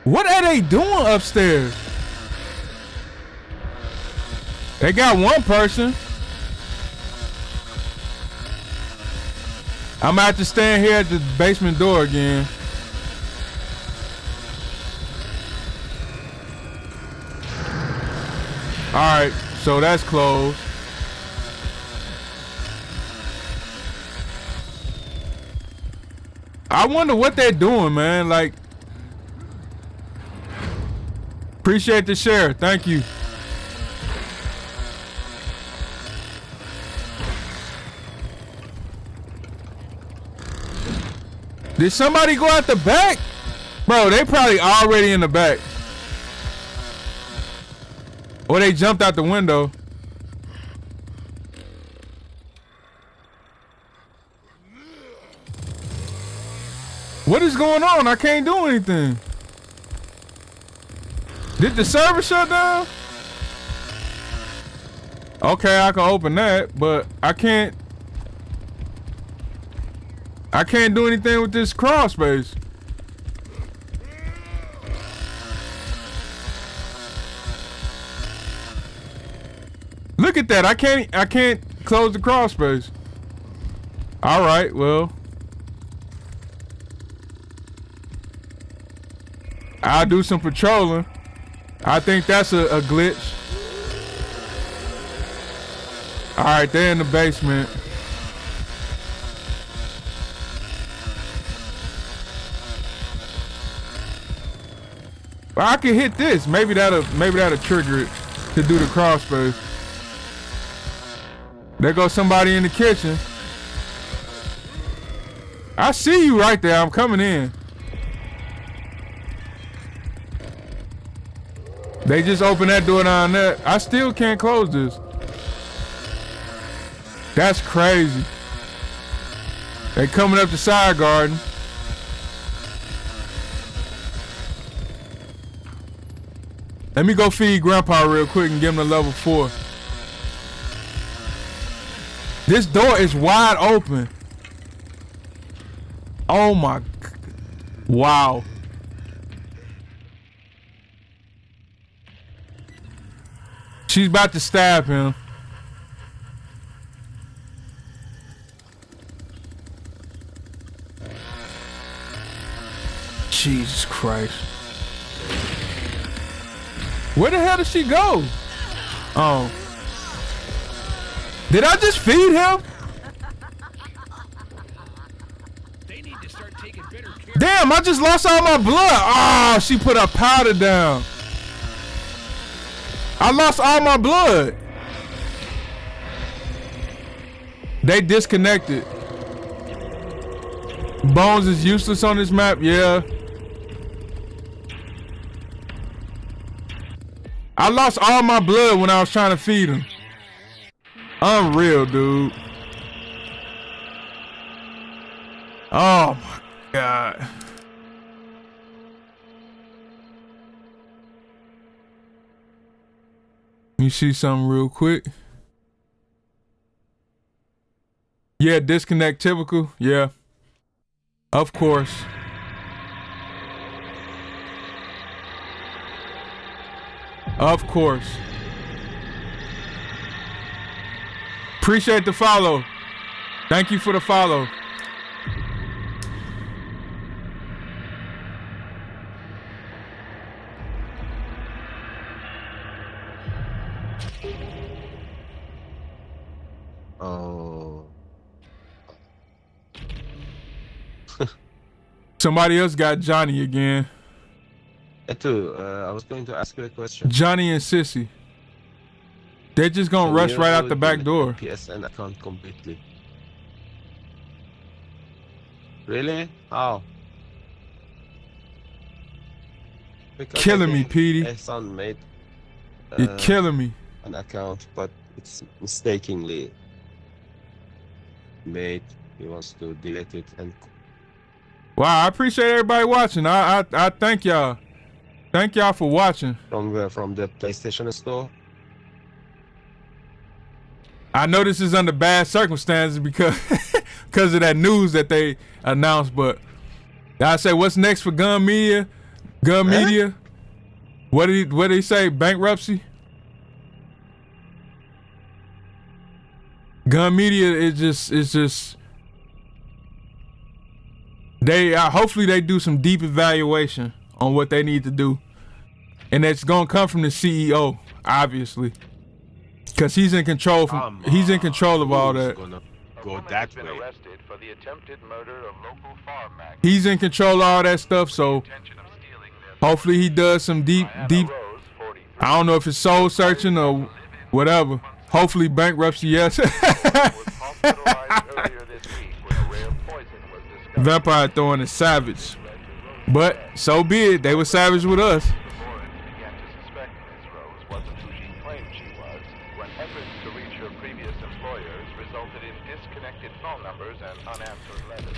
What are they doing upstairs? They got one person. I'm gonna have to stand here at the basement door again. Alright, so that's closed. I wonder what they're doing, man. Like, appreciate the share. Thank you. Did somebody go out the back? Bro, they probably already in the back. Or they jumped out the window. What is going on? I can't do anything. Did the server shut down? Okay, I can open that, but I can't do anything with this crawl space. Look at that. I can't close the crawl space. All right, well. I'll do some patrolling. I think that's a glitch. All right, they're in the basement. Well, I can hit this. Maybe that'll trigger it to do the crawl space. There goes somebody in the kitchen. I see you right there. I'm coming in. They just opened that door down there. I still can't close this. That's crazy. They coming up the side garden. Let me go feed Grandpa real quick and give him a level 4. This door is wide open. Oh my. Wow. She's about to stab him. Jesus Christ. Where the hell did she go? Oh. Did I just feed him?
They need to start taking better care.
Damn, I just lost all my blood. Oh, she put her powder down. I lost all my blood. They disconnected. Bones is useless on this map, yeah. I lost all my blood when I was trying to feed him. Unreal, dude. Oh my God. Let me see something real quick. Yeah, disconnect typical. Yeah. Of course. Of course. Appreciate the follow. Thank you for the follow.
Oh.
Somebody else got Johnny again.
Etu, I was going to ask you a question.
Johnny and Sissy. They're just gonna rush right out the back door.
PSN account completely. Really? How? Because
Killing me, Petey.
My son made
You're killing me.
an account, but it's mistakenly made. He wants to delete it and
Wow, I appreciate everybody watching. I thank y'all. Thank y'all for watching.
From where? From the PlayStation Store?
I know this is under bad circumstances because of that news that they announced, but I say, what's next for Gun Media? Gun Media? What did he say? Bankruptcy? Gun Media is just they hopefully they do some deep evaluation on what they need to do, and it's gonna come from the CEO, obviously. Cause he's in control. He's in control of all that.
Go that way.
Arrested for the attempted murder of local farm magnate.
He's in control of all that stuff. So hopefully he does some deep. I don't know if it's soul searching or whatever. Hopefully bankruptcy, yes. Vampire throwing is savage, but so be it. They were savage with us.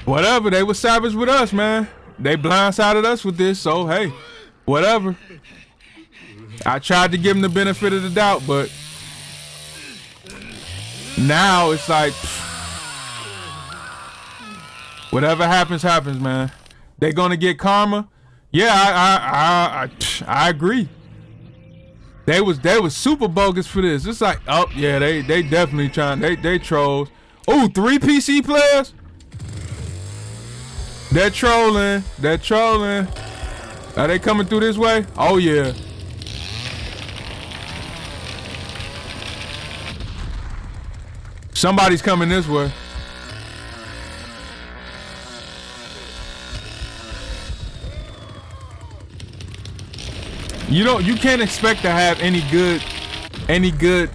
Whatever, they were savage with us, man. They blindsided us with this, so hey, whatever. I tried to give them the benefit of the doubt, but now it's like, whatever happens, happens, man. They gonna get karma. Yeah, I agree. They was super bogus for this. It's like, oh yeah, they definitely trying. They trolls. Oh, 3 PC players. They're trolling. They're trolling. Are they coming through this way? Oh yeah. Somebody's coming this way. You can't expect to have any good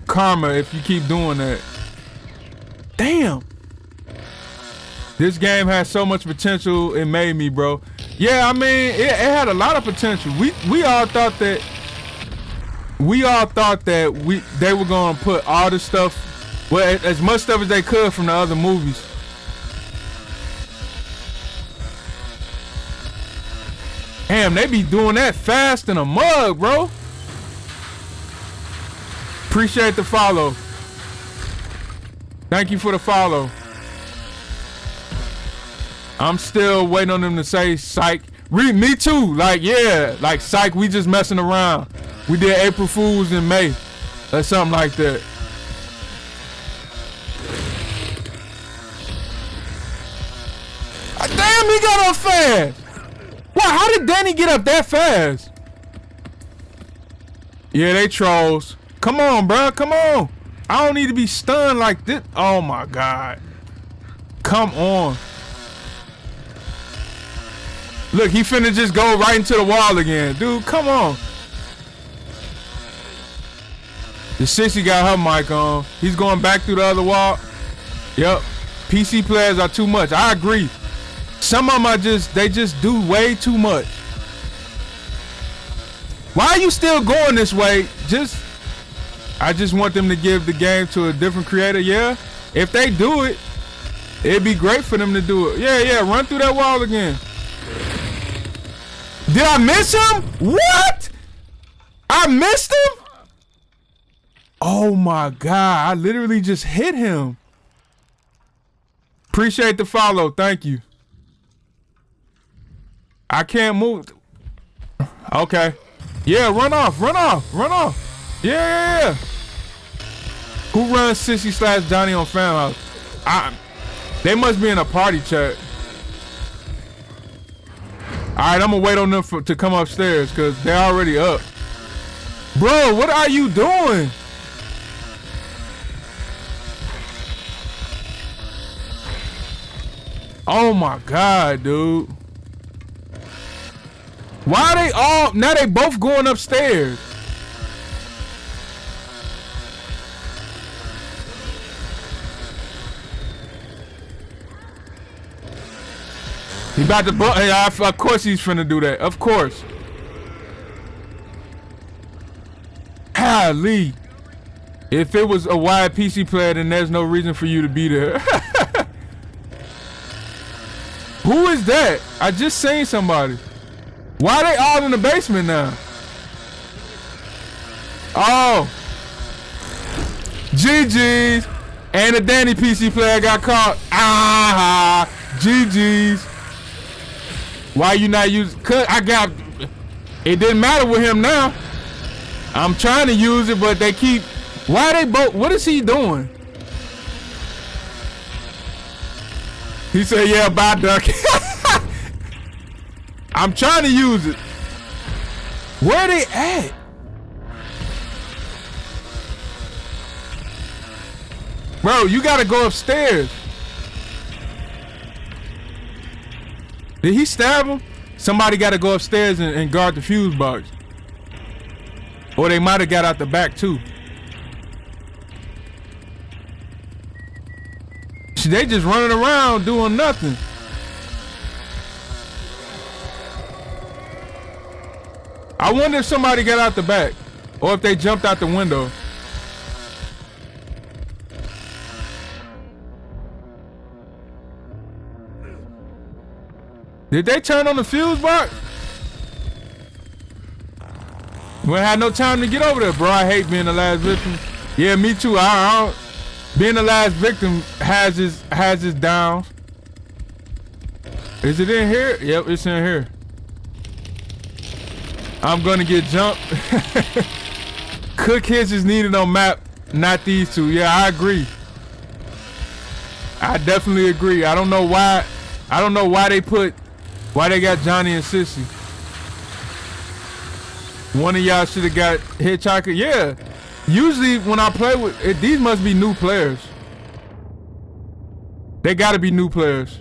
karma if you keep doing that. Damn. This game has so much potential. It made me, bro. Yeah, I mean, it had a lot of potential. We all thought that they were gonna put all the stuff, well, as much stuff as they could from the other movies. Damn, they be doing that fast in a mug, bro. Appreciate the follow. Thank you for the follow. I'm still waiting on them to say psych. Me too. Like, yeah, like psych, we just messing around. We did April Fools in May or something like that. Damn, he got up fast. Wow, how did Danny get up that fast? Yeah, they trolls. Come on, bro. Come on. I don't need to be stunned like this. Oh my God. Come on. Look, he finna just go right into the wall again. Dude, come on. The sissy got her mic on. He's going back through the other wall. Yep. PC players are too much. I agree. Some of them are they just do way too much. Why are you still going this way? I just want them to give the game to a different creator. Yeah. If they do it, it'd be great for them to do it. Yeah, run through that wall again. Did I miss him? What? I missed him? Oh my God, I literally just hit him. Appreciate the follow, thank you. I can't move. Okay. Yeah, run off. Yeah. Who runs Sissy / Johnny on Fan House? They must be in a party chat. Alright, I'm gonna wait on them to come upstairs because they're already up. Bro, what are you doing? Oh my God, dude. Why are they all, now they both going upstairs? He about to, of course he's finna do that, of course. Golly. If it was a wide PC player, then there's no reason for you to be there. Who is that? I just seen somebody. Why are they all in the basement now? Oh. GG's. And the Danny PC player got caught. Ah, GG's. Why you not using? Cause I got. It didn't matter with him now. I'm trying to use it, but they keep. Why they both? What is he doing? He said, "Yeah, bye, duck." I'm trying to use it. Where they at? Bro, you gotta go upstairs. Did he stab him? Somebody gotta go upstairs and guard the fuse box. Or they might have got out the back too. They just running around doing nothing. I wonder if somebody got out the back or if they jumped out the window. Did they turn on the fuse box? We had no time to get over there, bro. I hate being the last victim. Yeah, me too. I don't. Being the last victim has his downs. Is it in here? Yep, it's in here. I'm gonna get jumped. Cook hits is needed on map, not these two. Yeah, I agree. I definitely agree. I don't know why they got Johnny and Sissy. One of y'all should have got Hitchhiker. Yeah. Usually when I play with it, these must be new players. They gotta be new players.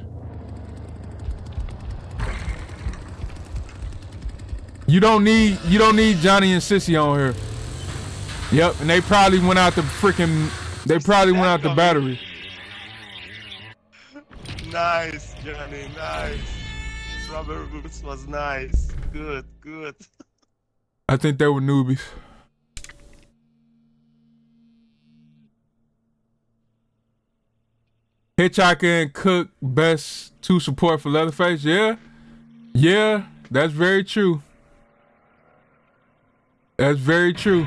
You don't need Johnny and Sissy on here. Yep, and they probably went out the battery.
Nice, Johnny, nice. Rubber boots was nice. Good, good.
I think they were newbies. Hitchhiker and Cook, best 2 support for Leatherface. Yeah, that's very true. That's very true.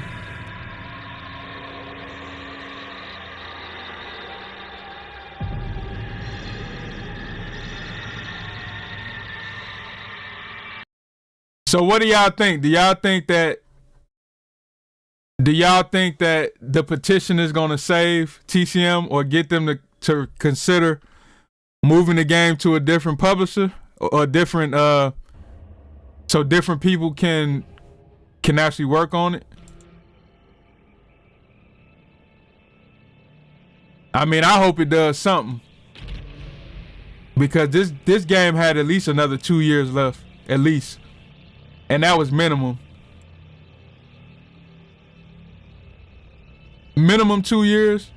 So what do y'all think? Do y'all think that the petition is going to save TCM or get them to consider moving the game to a different publisher or different so different people can actually work on it? I mean, I hope it does something, because this game had at least another 2 years left, at least, and that was minimum 2 years.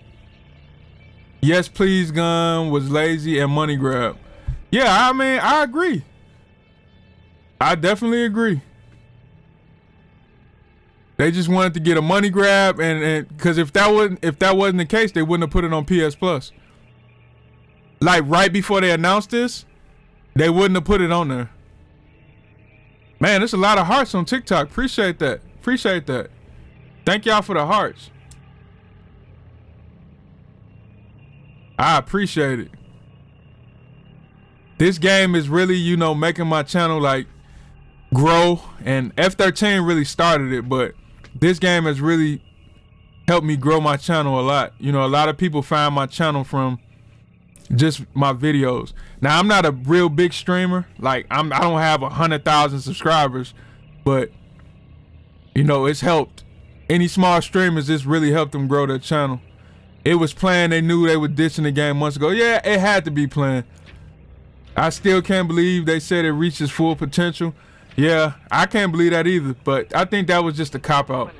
Yes Please Gun was lazy and money grab. Yeah, I mean, I agree. I definitely agree. They just wanted to get a money grab, and because if that wasn't the case, they wouldn't have put it on PS Plus. Like right before they announced this, they wouldn't have put it on there. Man, there's a lot of hearts on TikTok. Appreciate that. Thank y'all for the hearts. I appreciate it. This game is really, making my channel like grow, and F13 really started it, but this game has really helped me grow my channel a lot. A lot of people find my channel from just my videos. Now, I'm not a real big streamer. Like, I don't have 100,000 subscribers, but it's helped. Any small streamers, it's really helped them grow their channel. It was planned. They knew they were ditching the game months ago. Yeah, it had to be planned. I still can't believe they said it reached its full potential. Yeah, I can't believe that either, but I think that was just a cop-out.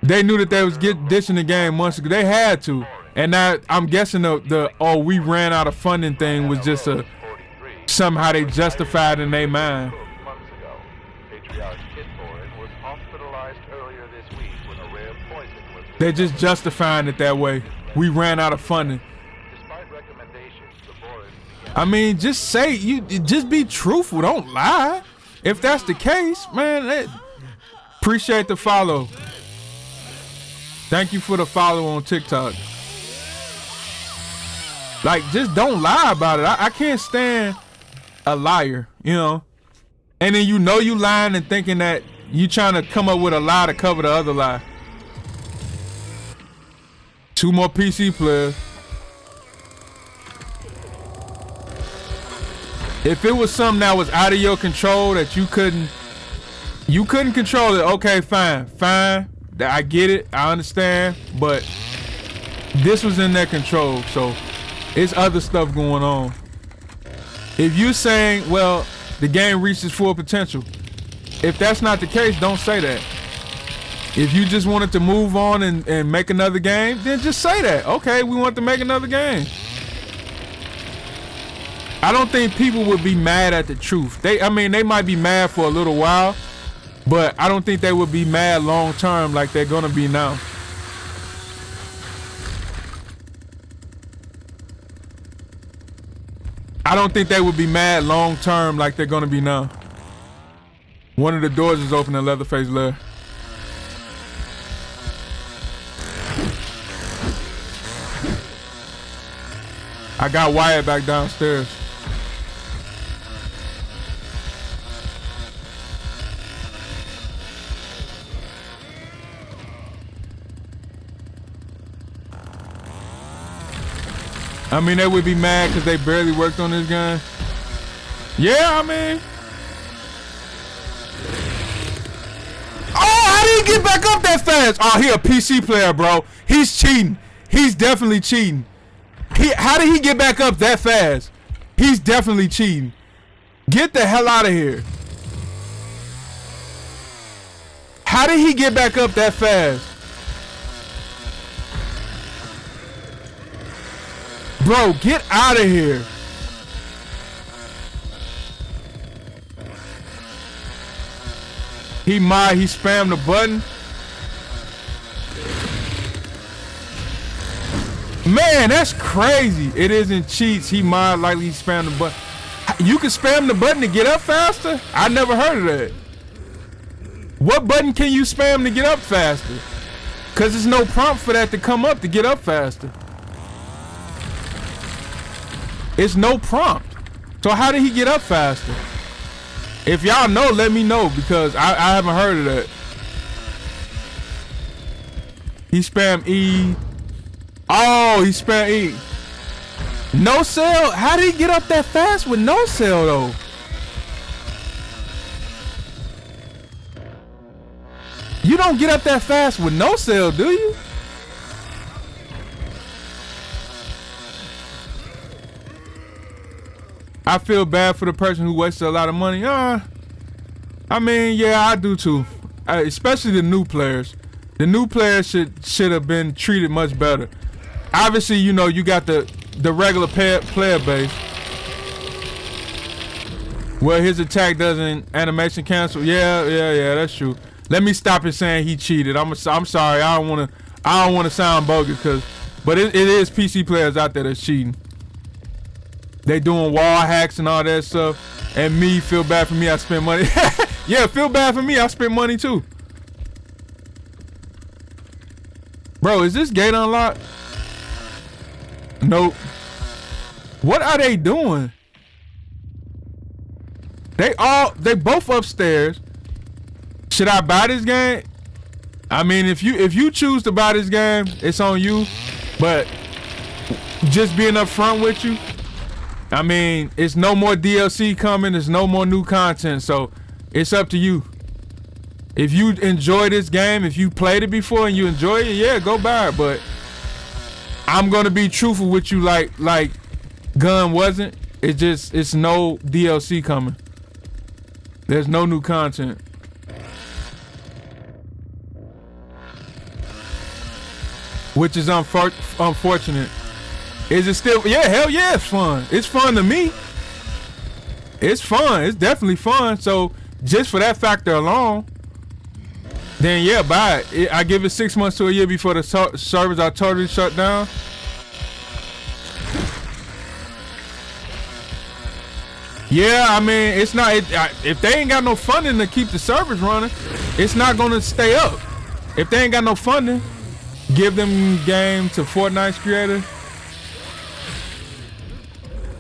They knew that they was ditching the game months ago. They had to. And now I'm guessing we ran out of funding thing was just somehow they justified in their mind. They're just justifying it that way. We ran out of funding.
Despite recommendations, the Boris began
I mean, just say just be truthful. Don't lie. If that's the case, man, appreciate the follow. Thank you for the follow on TikTok. Like, just don't lie about it. I can't stand a liar, you know? And then you lying and thinking that you trying to come up with a lie to cover the other lie. 2 more PC players. If it was something that was out of your control that you couldn't control it, okay, fine. I get it, I understand, but this was in their control, so it's other stuff going on. If you're saying, well, the game reaches full potential, if that's not the case, don't say that. If you just wanted to move on and make another game, then just say that. Okay, we want to make another game. I don't think people would be mad at the truth. They might be mad for a little while, but I don't think they would be mad long term like they're gonna be now. I don't think they would be mad long term like they're gonna be now. One of the doors is open in Leatherface lair. I got Wyatt back downstairs. I mean, they would be mad because they barely worked on this gun. Yeah, I mean. Oh, how did he get back up that fast? Oh, he a PC player, bro. He's cheating. He's definitely cheating. How did he get back up that fast? He's definitely cheating. Get the hell out of here. How did he get back up that fast? Bro, get out of here. He spammed the button. Man, that's crazy. It isn't cheats. He likely spammed the button. You can spam the button to get up faster? I never heard of that. What button can you spam to get up faster? Because there's no prompt for that to come up to get up faster. It's no prompt. So how did he get up faster? If y'all know, let me know, because I haven't heard of that. He spammed E. Oh, he spammed E. No cell? How did he get up that fast with no cell though? You don't get up that fast with no cell, do you? I feel bad for the person who wasted a lot of money. I mean, yeah, I do too. Especially the new players. The new players should have been treated much better. Obviously, you know, you got the regular player base where his attack doesn't animation cancel. Yeah, that's true. Let me stop it saying he cheated. I'm sorry. I don't want to sound bogus, but it is PC players out there that's cheating. They doing wall hacks and all that stuff. And me, feel bad for me, I spend money. Yeah, feel bad for me, I spend money too. Bro, is this gate unlocked? Nope. What are they doing? They both upstairs. Should I buy this game? I mean, if you choose to buy this game, it's on you. But just being up front with you, I mean, it's no more DLC coming. There's no more new content. So it's up to you. If you enjoy this game, if you played it before and you enjoy it, yeah, go buy it. But I'm gonna be truthful with you, like Gun wasn't. It's no DLC coming. There's no new content. Which is unfortunate. Is it still? Yeah, hell yeah, it's fun. It's fun to me. It's fun. It's definitely fun. So just for that factor alone, then yeah, buy it. I give it 6 months to a year before the servers are totally shut down. Yeah, I mean, it's not. If they ain't got no funding to keep the servers running, it's not gonna stay up. If they ain't got no funding, give them game to Fortnite's creator.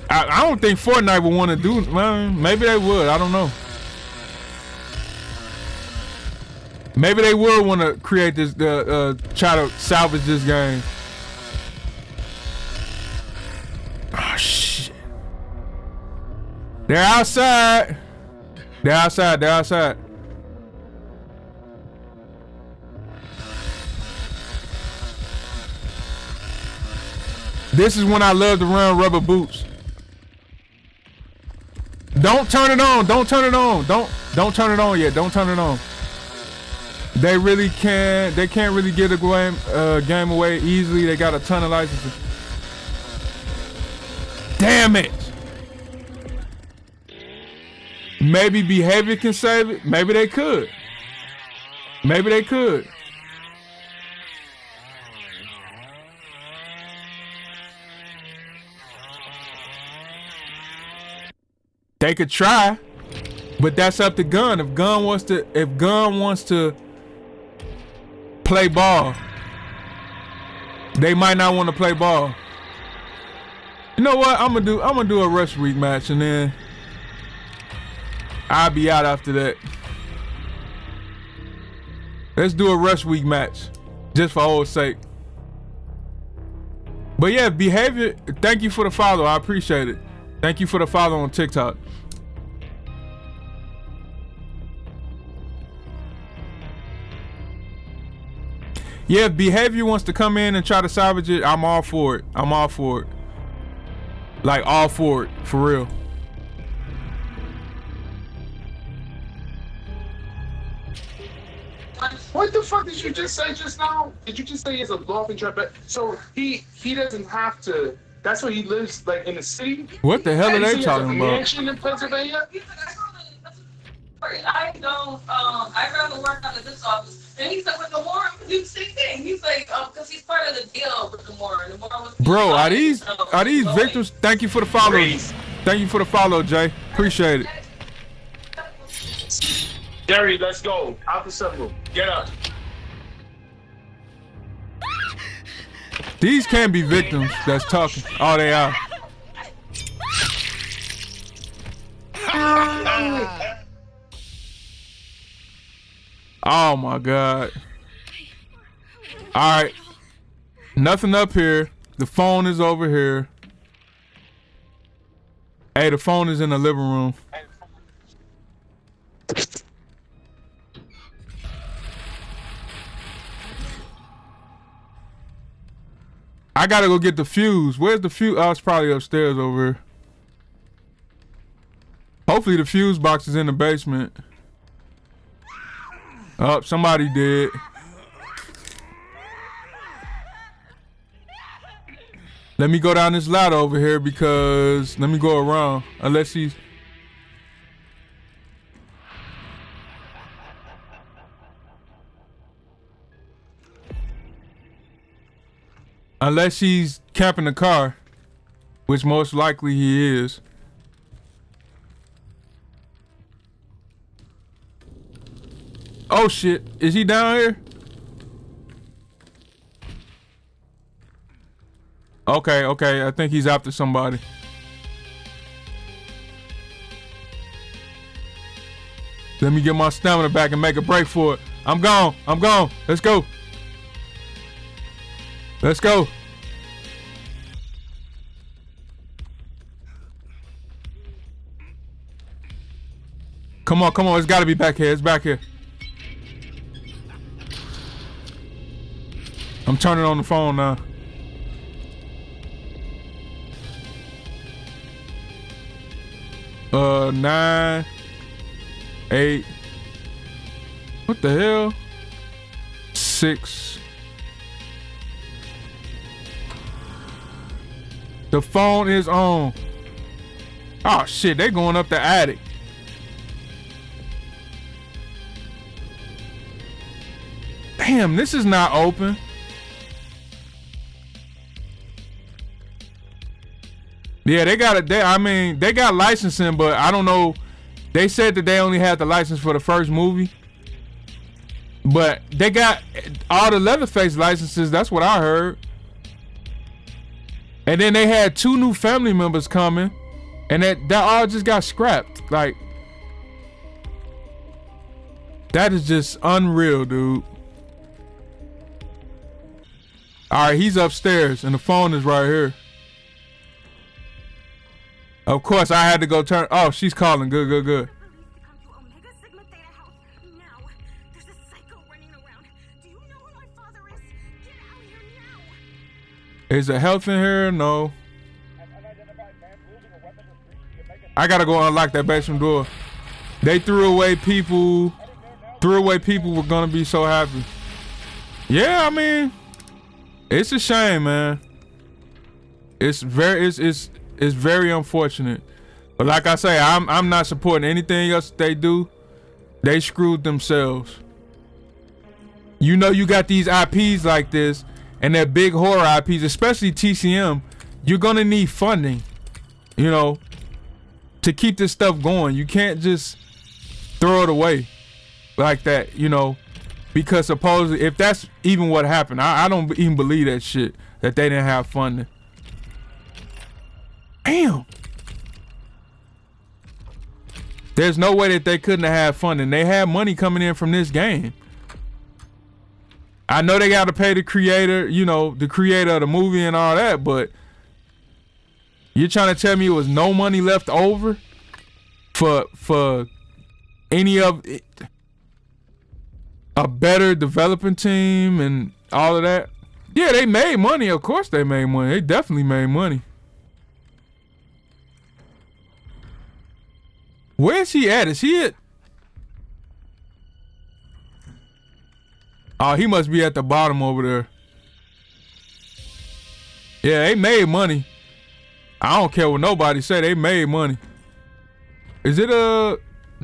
I don't think Fortnite would want to do. Well, maybe they would. I don't know. Maybe they would want to create this, try to salvage this game. Oh shit! They're outside. They're outside. They're outside. This is when I love to run rubber boots. Don't turn it on. Don't turn it on. Don't turn it on yet. Don't turn it on. They really can't. They can't really get a game away easily. They got a ton of licenses. Damn it. Maybe behavior can save it. Maybe they could. Maybe they could. They could try, but that's up to Gun. If Gun wants to play ball, they might not want to play ball. You know what? I'm gonna do a rush week match, and then I'll be out after that. Let's do a rush week match, just for old sake. But yeah, behavior. Thank you for the follow. I appreciate it. Thank you for the follow on TikTok. Yeah, if behavior wants to come in and try to salvage it, I'm all for it. I'm all for it. Like, all for it, for real.
What the fuck did you just say just now? Did you just say he's a golfing trap? So he doesn't have to. That's where he lives, like in the city.
What the hell are they talking about?
Mansion in Pennsylvania.
I'd rather work out of this office. And he said, with the Warren, do the same thing. He's like, because he's part of the deal with the Warren. The Warren was
Bro, are these victims? Thank you for the follow. Thank you for the follow, Jay. Appreciate it.
Jerry, let's go. Out the sunroof. Get up.
These can't be victims that's talking. Oh, they are. Oh my God. All right. Nothing up here. The phone is over here. Hey, the phone is in the living room. I gotta go get the fuse. Where's the fuse? Oh, it's probably upstairs over here. Hopefully the fuse box is in the basement. Oh, somebody did. Let me go down this ladder over here because let me go around. Unless he's camping the car, which most likely he is. Oh shit, is he down here? Okay, I think he's after somebody. Let me get my stamina back and make a break for it. I'm gone. Let's go. Let's go. Come on, it's gotta be back here, it's back here. I'm turning on the phone now. Nine, 8. What the hell? 6. The phone is on. Oh shit, they going up the attic. Damn, this is not open. Yeah, they got they got licensing, but I don't know. They said that they only had the license for the first movie. But they got all the Leatherface licenses. That's what I heard. And then they had 2 new family members coming. And that all just got scrapped. Like, that is just unreal, dude. Alright, he's upstairs and the phone is right here. Of course, I had to go turn. Oh, she's calling. Good. Is there health in here? No. I gotta go unlock that basement door. They threw away people. Were gonna be so happy. Yeah, I mean, it's a shame, man. It's very unfortunate. But like I say, I'm not supporting anything else they do. They screwed themselves. You know, you got these IPs like this and they're big horror IPs, especially TCM. You're gonna need funding, you know, to keep this stuff going. You can't just throw it away like that, you know, because supposedly, if that's even what happened, I don't even believe that shit, that they didn't have funding. Damn. There's no way that they couldn't have had funding. They had money coming in from this game. I know they got to pay the creator, you know, the creator of the movie and all that, but you're trying to tell me it was no money left over for any of it, a better developing team and all of that? Yeah, they made money. Of course they made money. They definitely made money. Where's he at? Is he at? Oh, he must be at the bottom over there. Yeah, they made money. I don't care what nobody say. They made money. Is it a...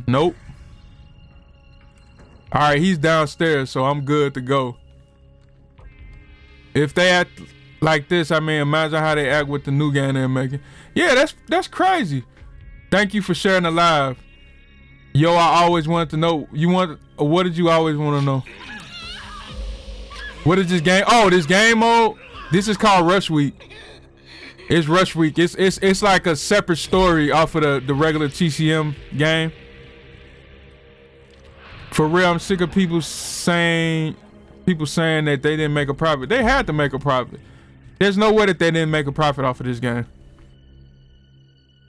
Nope. All right, he's downstairs, so I'm good to go. If they act like this, I mean, imagine how they act with the new game they're making. Yeah, that's crazy. Thank you for sharing the live. Yo, I always wanted to know. What did you always want to know? What is this game? Oh, this game mode? This is called Rush Week. It's Rush Week. It's like a separate story off of the regular TCM game. For real, I'm sick of people saying that they didn't make a profit. They had to make a profit. There's no way that they didn't make a profit off of this game.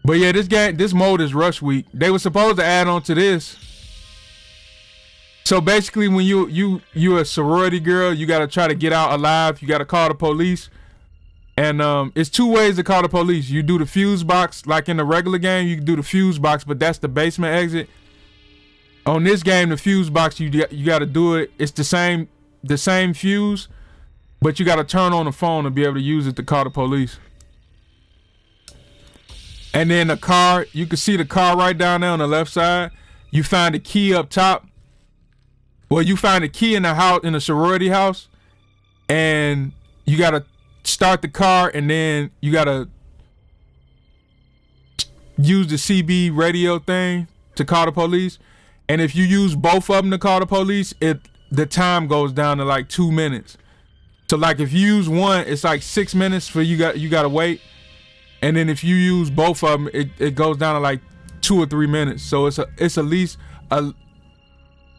But yeah, this mode is Rush Week. They were supposed to add on to this. So basically, when you're a sorority girl, you gotta try to get out alive. You gotta call the police, and it's 2 ways to call the police. You do the fuse box, like in the regular game. You can do the fuse box, but that's the basement exit. On this game, the fuse box, you gotta do it. It's the same fuse, but you gotta turn on the phone to be able to use it to call the police. And then the car, you can see the car right down there on the left side. You find the key up top. Well, you find the key in the house, in the sorority house, and you gotta start the car, and then you gotta use the CB radio thing to call the police. And if you use both of them to call the police, the time goes down to like 2 minutes. So like if you use one, it's like 6 minutes for you gotta wait. And then if you use both of them, it goes down to like 2 or 3 minutes. So it's at least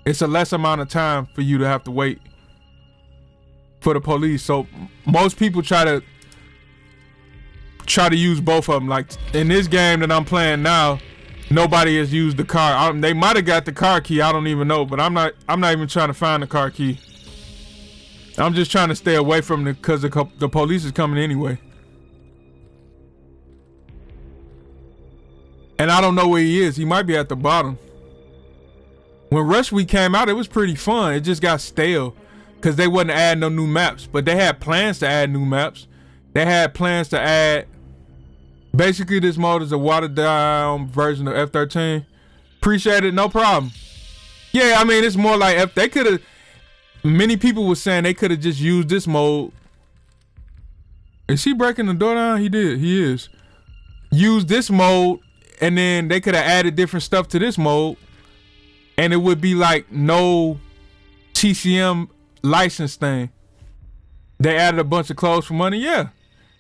it's a less amount of time for you to have to wait for the police. So most people try to use both of them. Like in this game that I'm playing now, nobody has used the car. They might have got the car key. I don't even know, but I'm not even trying to find the car key. I'm just trying to stay away from it because the police is coming anyway. And I don't know where he is. He might be at the bottom. When Rush Week came out, it was pretty fun. It just got stale because they wasn't adding no new maps. But they had plans to add new maps. They had plans to add... Basically, this mode is a watered-down version of F-13. Appreciate it, no problem. Yeah, I mean, it's more like if they could have... Many people were saying they could have just used this mode. Is he breaking the door down? He did. He is. use this mode, and then they could have added different stuff to this mode, and it would be like no TCM license thing. They added a bunch of clothes for money. Yeah,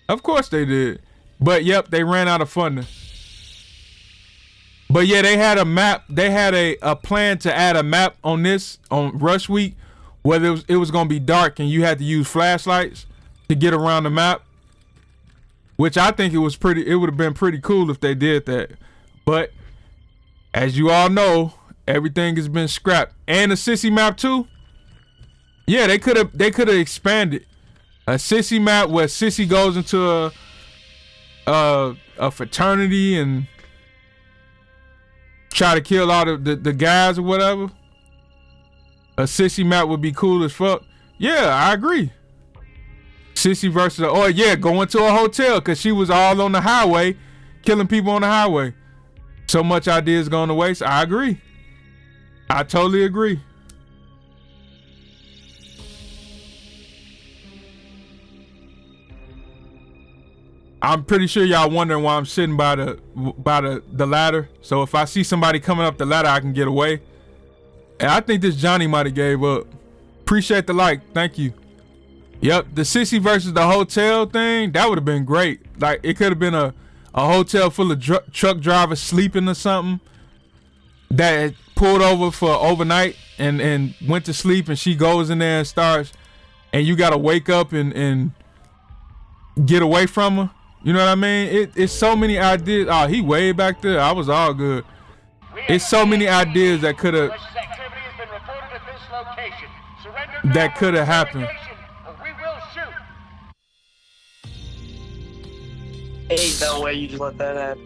of course they did. But yep, they ran out of funding. But yeah, they had a map. They had a plan to add a map on Rush Week, where it was gonna be dark and you had to use flashlights to get around the map. Which I think it would have been pretty cool if they did that. But as you all know, everything has been scrapped. And the sissy map too. Yeah, they could have expanded a sissy map where sissy goes into a fraternity and try to kill all the guys or whatever. A sissy map would be cool as fuck. Yeah, I agree. Sissy versus, going to a hotel because she was all on the highway, killing people on the highway. So much ideas going to waste. I agree. I totally agree. I'm pretty sure y'all wondering why I'm sitting by the ladder. So if I see somebody coming up the ladder, I can get away. And I think this Johnny might have gave up. Appreciate the like. Thank you. Yep, the sissy versus the hotel thing, that would have been great. Like, it could have been a hotel full of truck drivers sleeping or something that pulled over for overnight and went to sleep, and she goes in there and starts, and you got to wake up and get away from her. You know what I mean? It's so many ideas. Oh, he way back there. I was all good. It's so many ideas that could have happened.
Ain't no way you just let that happen.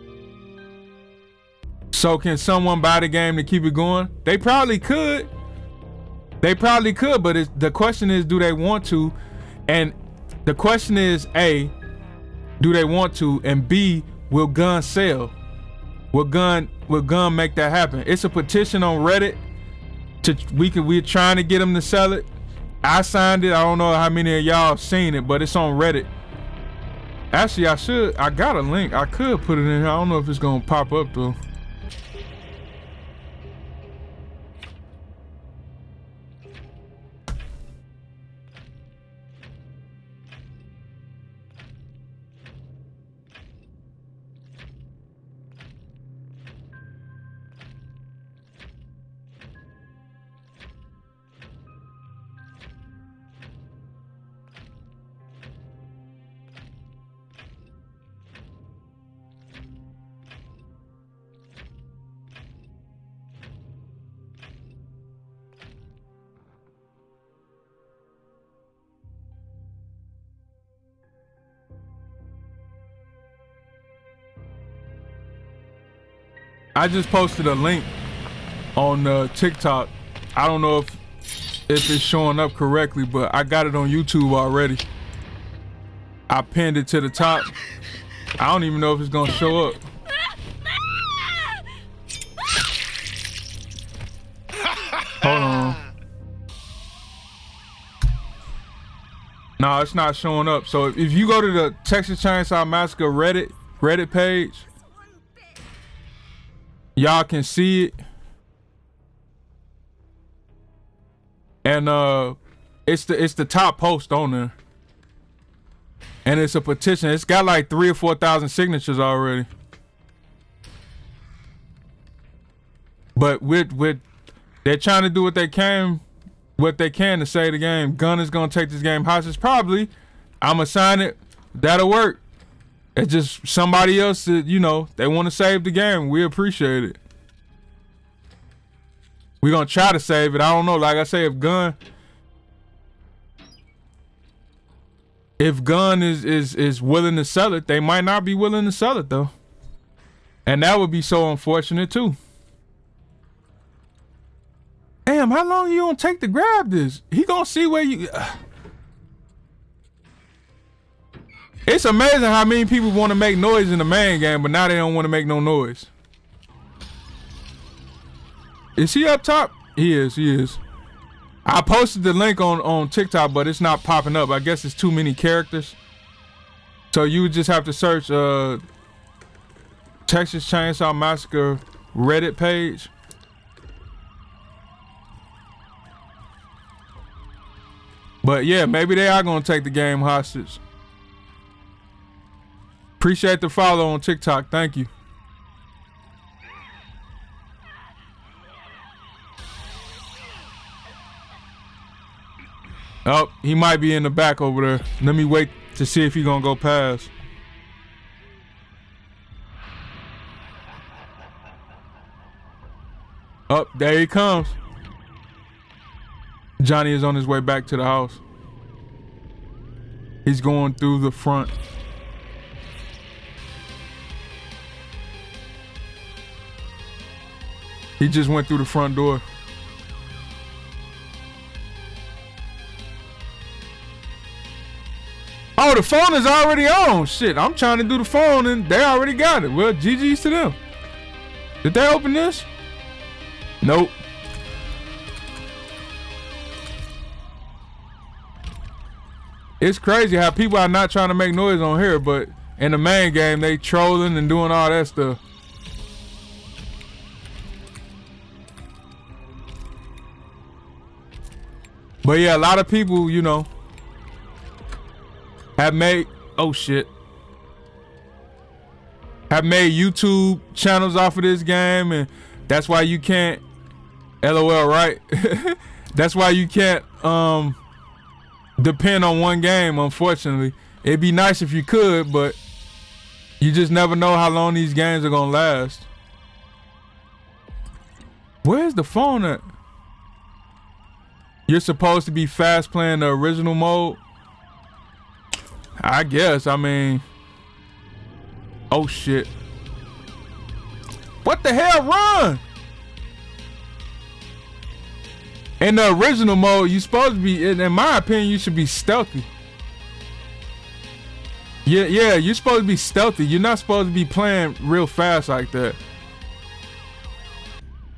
So can someone buy the game to keep it going? They probably could. But the question is, do they want to? And the question is, A, do they want to? And B, will gun sell? Will gun make that happen? It's a petition on Reddit. We're trying to get them to sell it. I signed it. I don't know how many of y'all have seen it, but it's on Reddit. Actually, I got a link. I could put it in here. I don't know if it's gonna pop up though. I just posted a link on TikTok. I don't know if it's showing up correctly, but I got it on YouTube already. I pinned it to the top. I don't even know if it's gonna show up. Hold on. No, it's not showing up. So if you go to the Texas Chainsaw Massacre Reddit page, y'all can see it. And it's the top post on there. And it's a petition. It's got like 3,000 or 4,000 signatures already. But they're trying to do what they can to save the game. Gun is gonna take this game hostage. Probably. I'ma sign it. That'll work. It's just somebody else that, they want to save the game. We appreciate it. We're going to try to save it. I don't know. Like I say, if Gun is willing to sell it, they might not be willing to sell it, though. And that would be so unfortunate, too. Damn, how long you gonna take to grab this? He gonna see where you... It's amazing how many people want to make noise in the main game, but now they don't want to make no noise. Is he up top? He is. I posted the link on TikTok, but it's not popping up. I guess it's too many characters. So you would just have to search Texas Chainsaw Massacre Reddit page. But yeah, maybe they are gonna take the game hostage. Appreciate the follow on TikTok. Thank you. Oh, he might be in the back over there. Let me wait to see if he gonna go past. Oh, there he comes. Johnny is on his way back to the house. He's going through the front. He just went through the front door. Oh, the phone is already on. Shit, I'm trying to do the phone and they already got it. Well, GG's to them. Did they open this? Nope. It's crazy how people are not trying to make noise on here, but in the main game, they trolling and doing all that stuff. But yeah, a lot of people, you know, have made, oh shit, have made YouTube channels off of this game, and that's why you can't, LOL, right? That's why you can't depend on one game, unfortunately. It'd be nice if you could, but you just never know how long these games are gonna last. Where's the phone at? You're supposed to be fast playing the original mode? I guess, I mean, oh shit. What the hell, run? In the original mode, you supposed to be, in my opinion, you should be stealthy. Yeah, you're supposed to be stealthy. You're not supposed to be playing real fast like that.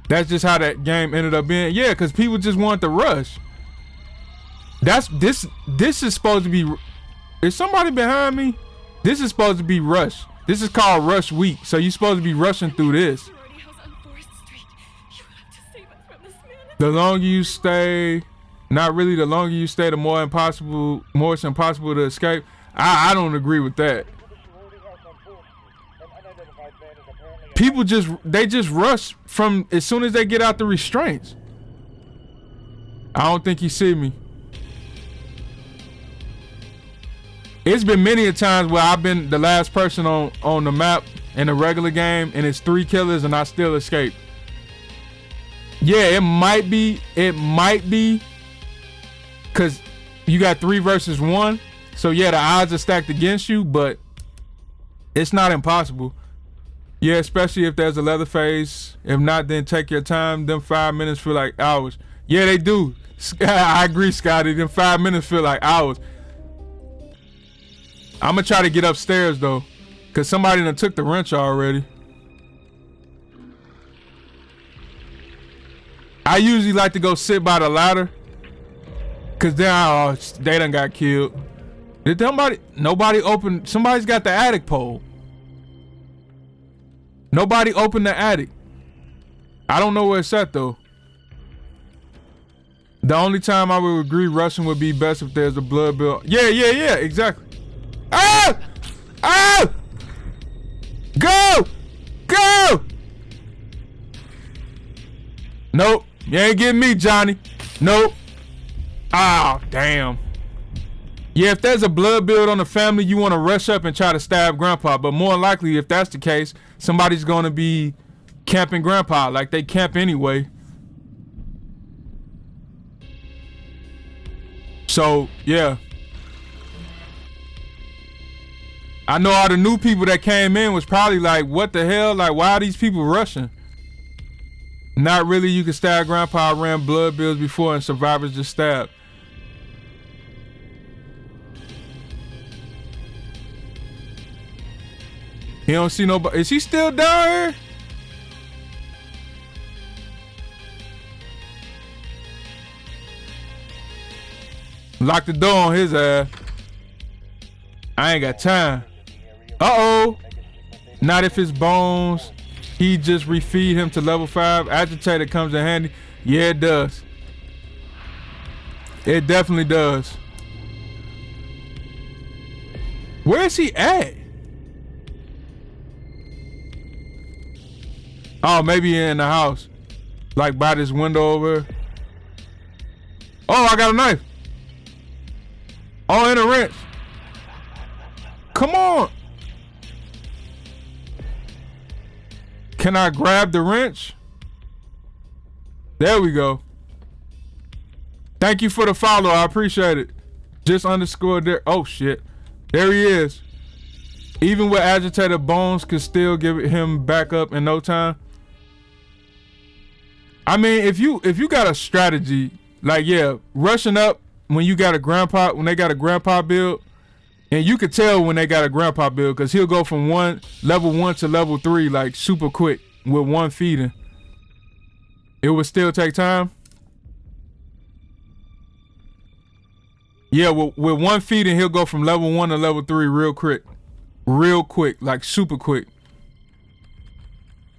That's just how that game ended up being. Yeah, because people just want to rush. This is supposed to be, is somebody behind me? This is supposed to be rush. This is called rush week. So you're supposed to be rushing through this. The longer you stay, not really, the longer you stay, the more it's impossible to escape. I don't agree with that. People just rush from as soon as they get out the restraints. I don't think he see me. It's been many a times where I've been the last person on the map in a regular game, and it's 3 killers and I still escape. Yeah, it might be because you got 3 versus 1. So yeah, the odds are stacked against you, but it's not impossible. Yeah, especially if there's a Leatherface. If not, then take your time. Them 5 minutes feel like hours. Yeah, they do. I agree, Scotty. Them 5 minutes feel like hours. I'm gonna try to get upstairs though, cause somebody done took the wrench already. I usually like to go sit by the ladder, cause then they done got killed. Did nobody open? Somebody's got the attic pole. Nobody opened the attic. I don't know where it's at though. The only time I would agree rushing would be best if there's a blood bill. Yeah, exactly. Ah! Ah! Go! Go! Nope. You ain't getting me, Johnny. Nope. Ah, damn. Yeah, if there's a blood build on the family, you want to rush up and try to stab Grandpa. But more likely, if that's the case, somebody's going to be camping Grandpa like they camp anyway. So, yeah. I know all the new people that came in was probably like, what the hell? Like, why are these people rushing? Not really. You can stab Grandpa. I ran blood bills before and survivors just stabbed. He don't see nobody. Is he still down here? Lock the door on his ass. I ain't got time. Uh-oh. Not if it's Bones. He just refeed him to level 5. Agitator comes in handy. Yeah, it does. It definitely does. Where is he at? Oh, maybe in the house. Like by this window over. Oh, I got a knife. Oh, and a wrench. Come on. Can I grab the wrench? There we go. Thank you for the follow. I appreciate it. Just underscore there. Oh, shit. There he is. Even with agitated Bones could still give him back up in no time. I mean, if you got a strategy, like, yeah, rushing up when they got a grandpa build, and you could tell when they got a grandpa build because he'll go from level 1 to level 3 like super quick with one feeding. It would still take time. Yeah, with one feeding, he'll go from level 1 to level 3 real quick, like super quick.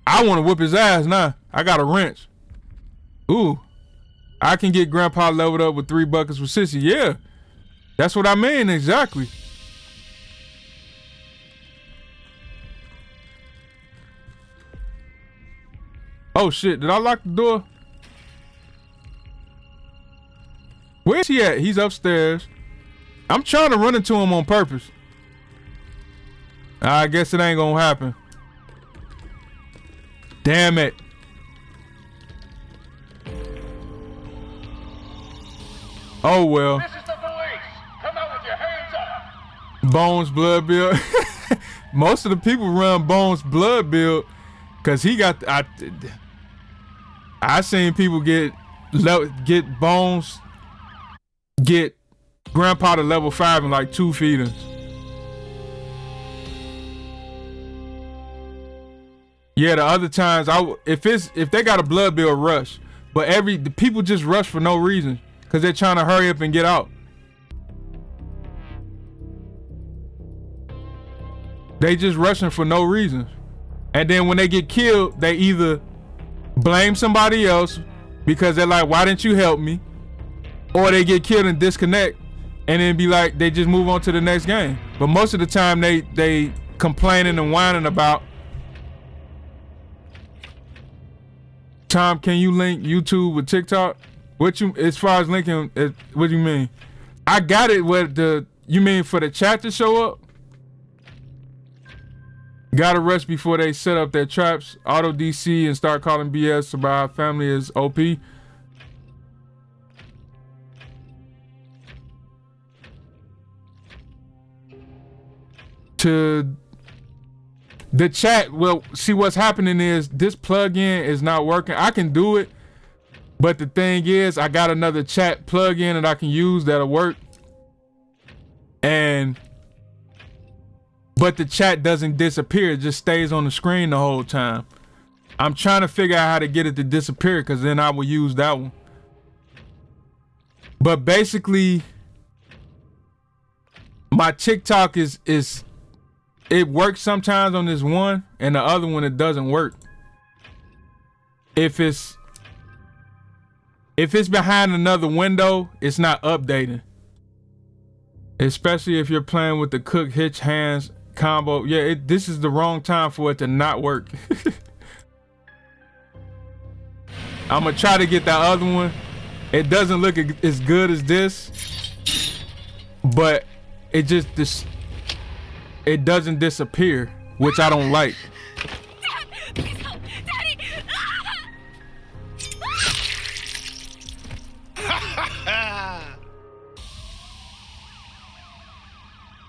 I want to whip his ass now. I got a wrench. Ooh, I can get grandpa leveled up with 3 buckets with Sissy. Yeah, that's what I mean, exactly. Oh shit, did I lock the door? Where's he at? He's upstairs. I'm trying to run into him on purpose. I guess it ain't gonna happen. Damn it. Oh well.
This is the police. Come out with your hands up.
Bones blood build. Most of the people run Bones blood build because he got. I seen people get Bones, get grandpa to level 5 in like 2 feedings. Yeah, the other times if they got a blood build, rush, but the people just rush for no reason because they're trying to hurry up and get out. They just rushing for no reason, and then when they get killed, they either blame somebody else because they're like, why didn't you help me? Or they get killed and disconnect and then be like, they just move on to the next game. But most of the time they complaining and whining about, Tom, can you link YouTube with TikTok? As far as linking, what do you mean? I got it with you mean for the chat to show up? Gotta rush before they set up their traps, auto DC, and start calling BS about how family is OP. To the chat, well, see what's happening is this plugin is not working. I can do it, but the thing is, I got another chat plugin that I can use that'll work. But the chat doesn't disappear, it just stays on the screen the whole time. I'm trying to figure out how to get it to disappear because then I will use that one. But basically, my TikTok is it works sometimes on this one, and the other one it doesn't work. If it's behind another window, it's not updating. Especially if you're playing with the cook hitch hands combo. Yeah, this is the wrong time for it to not work. I'm gonna try to get that other one. It doesn't look as good as this, but it doesn't disappear, which I don't like.
Dad, please help. Daddy.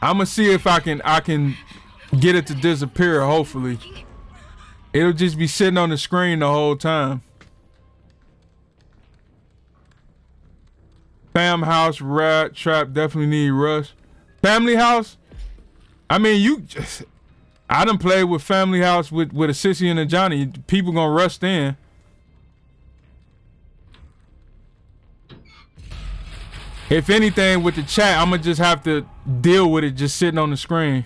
I'm gonna see if I can get it to disappear. Hopefully, it'll just be sitting on the screen the whole time. Fam House, Rat Trap definitely need rush. Family House. I mean, I done played with Family House with a Sissy and a Johnny. People gonna rush in. If anything, with the chat, I'm gonna just have to deal with it just sitting on the screen.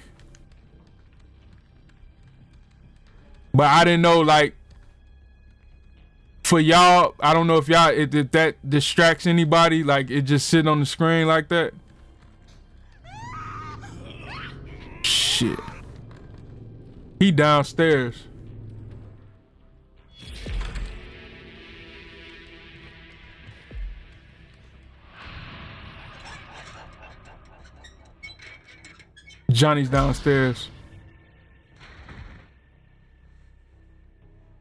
But I didn't know, like, for y'all, I don't know if y'all, if that distracts anybody, like it just sitting on the screen like that. Shit. He downstairs. Johnny's downstairs.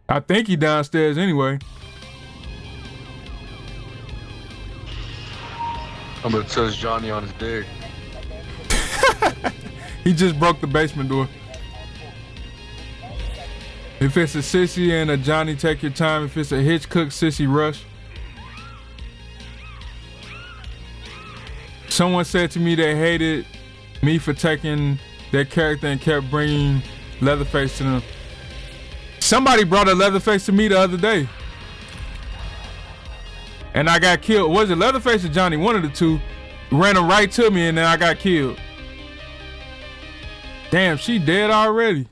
I think he downstairs anyway.
I'm gonna touch Johnny on his dick.
He just broke the basement door. If it's a sissy and a Johnny, take your time. If it's a Hitchcock, sissy, rush. Someone said to me they hated me for taking their character and kept bringing Leatherface to them. Somebody brought a Leatherface to me the other day. And I got killed. Was it Leatherface or Johnny? One of the two ran him right to me and then I got killed. Damn, she dead already.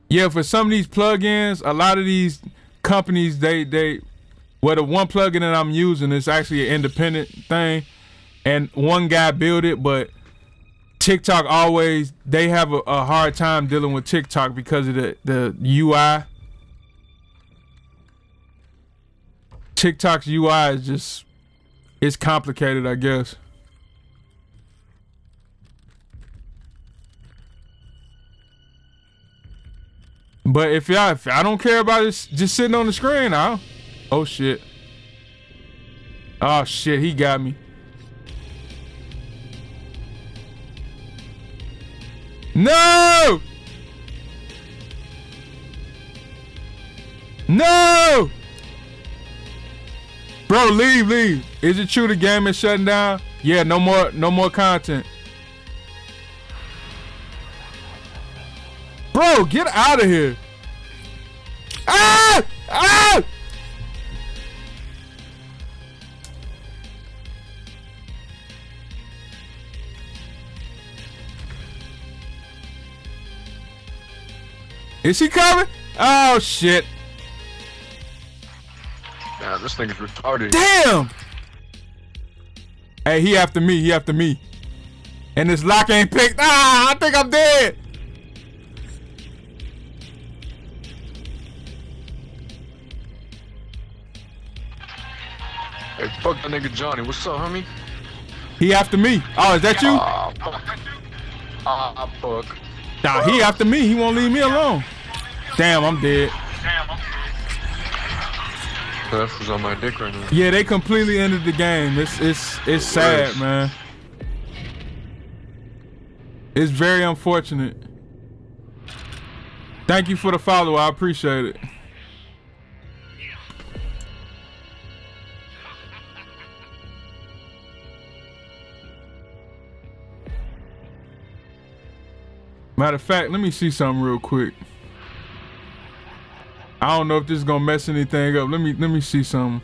Yeah, for some of these plugins, a lot of these companies, well, the one plugin that I'm using is actually an independent thing, and one guy built it, but TikTok always, they have a hard time dealing with TikTok because of the UI. TikTok's UI is just, it's complicated, I guess. But if I don't care about it just sitting on the screen, oh shit. Oh shit, he got me. No! No! Bro, leave. Is it true the game is shutting down? Yeah, no more content. Bro, get out of here. Ah! Ah! Is he coming? Oh shit.
Nah, this thing is retarded.
Damn! Hey, he after me. And this lock ain't picked. Ah, I think I'm dead.
Hey, fuck that nigga Johnny. What's up, homie?
He after me. Oh, is that you?
Fuck.
Nah, he after me. He won't leave me alone. Damn, I'm dead.
That was on my dick right now.
Yeah, they completely ended the game. It's sad, man. It's very unfortunate. Thank you for the follow. I appreciate it. Matter of fact, let me see something real quick. I don't know if this is gonna mess anything up. Let me see something.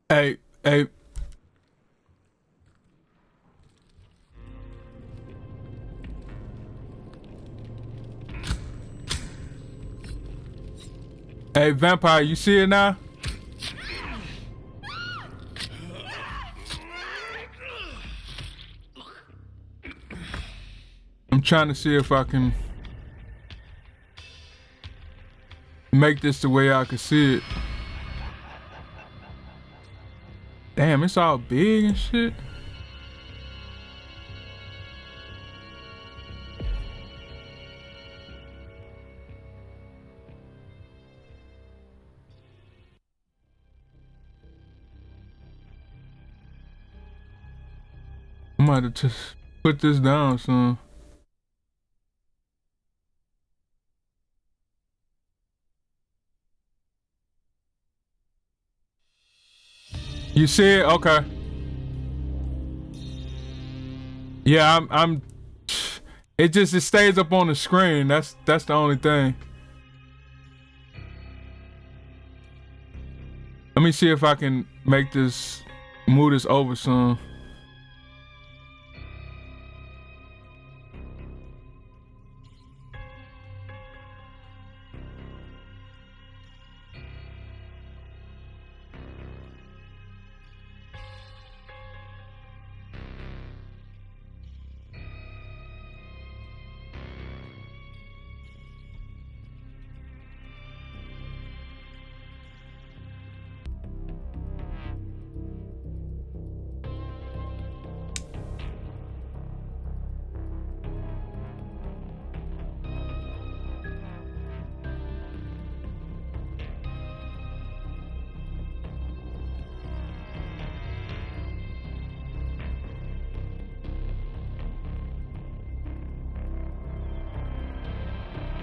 Hey. Hey, Vampire, you see it now? I'm trying to see if I can make this the way I can see it. Damn, it's all big and shit. I might have just put this down son. You see it? Okay. Yeah, I'm it stays up on the screen. That's the only thing. Let me see if I can make this move this over some.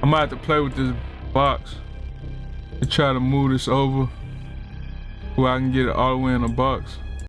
I might have to play with this box and try to move this over where I can get it all the way in the box.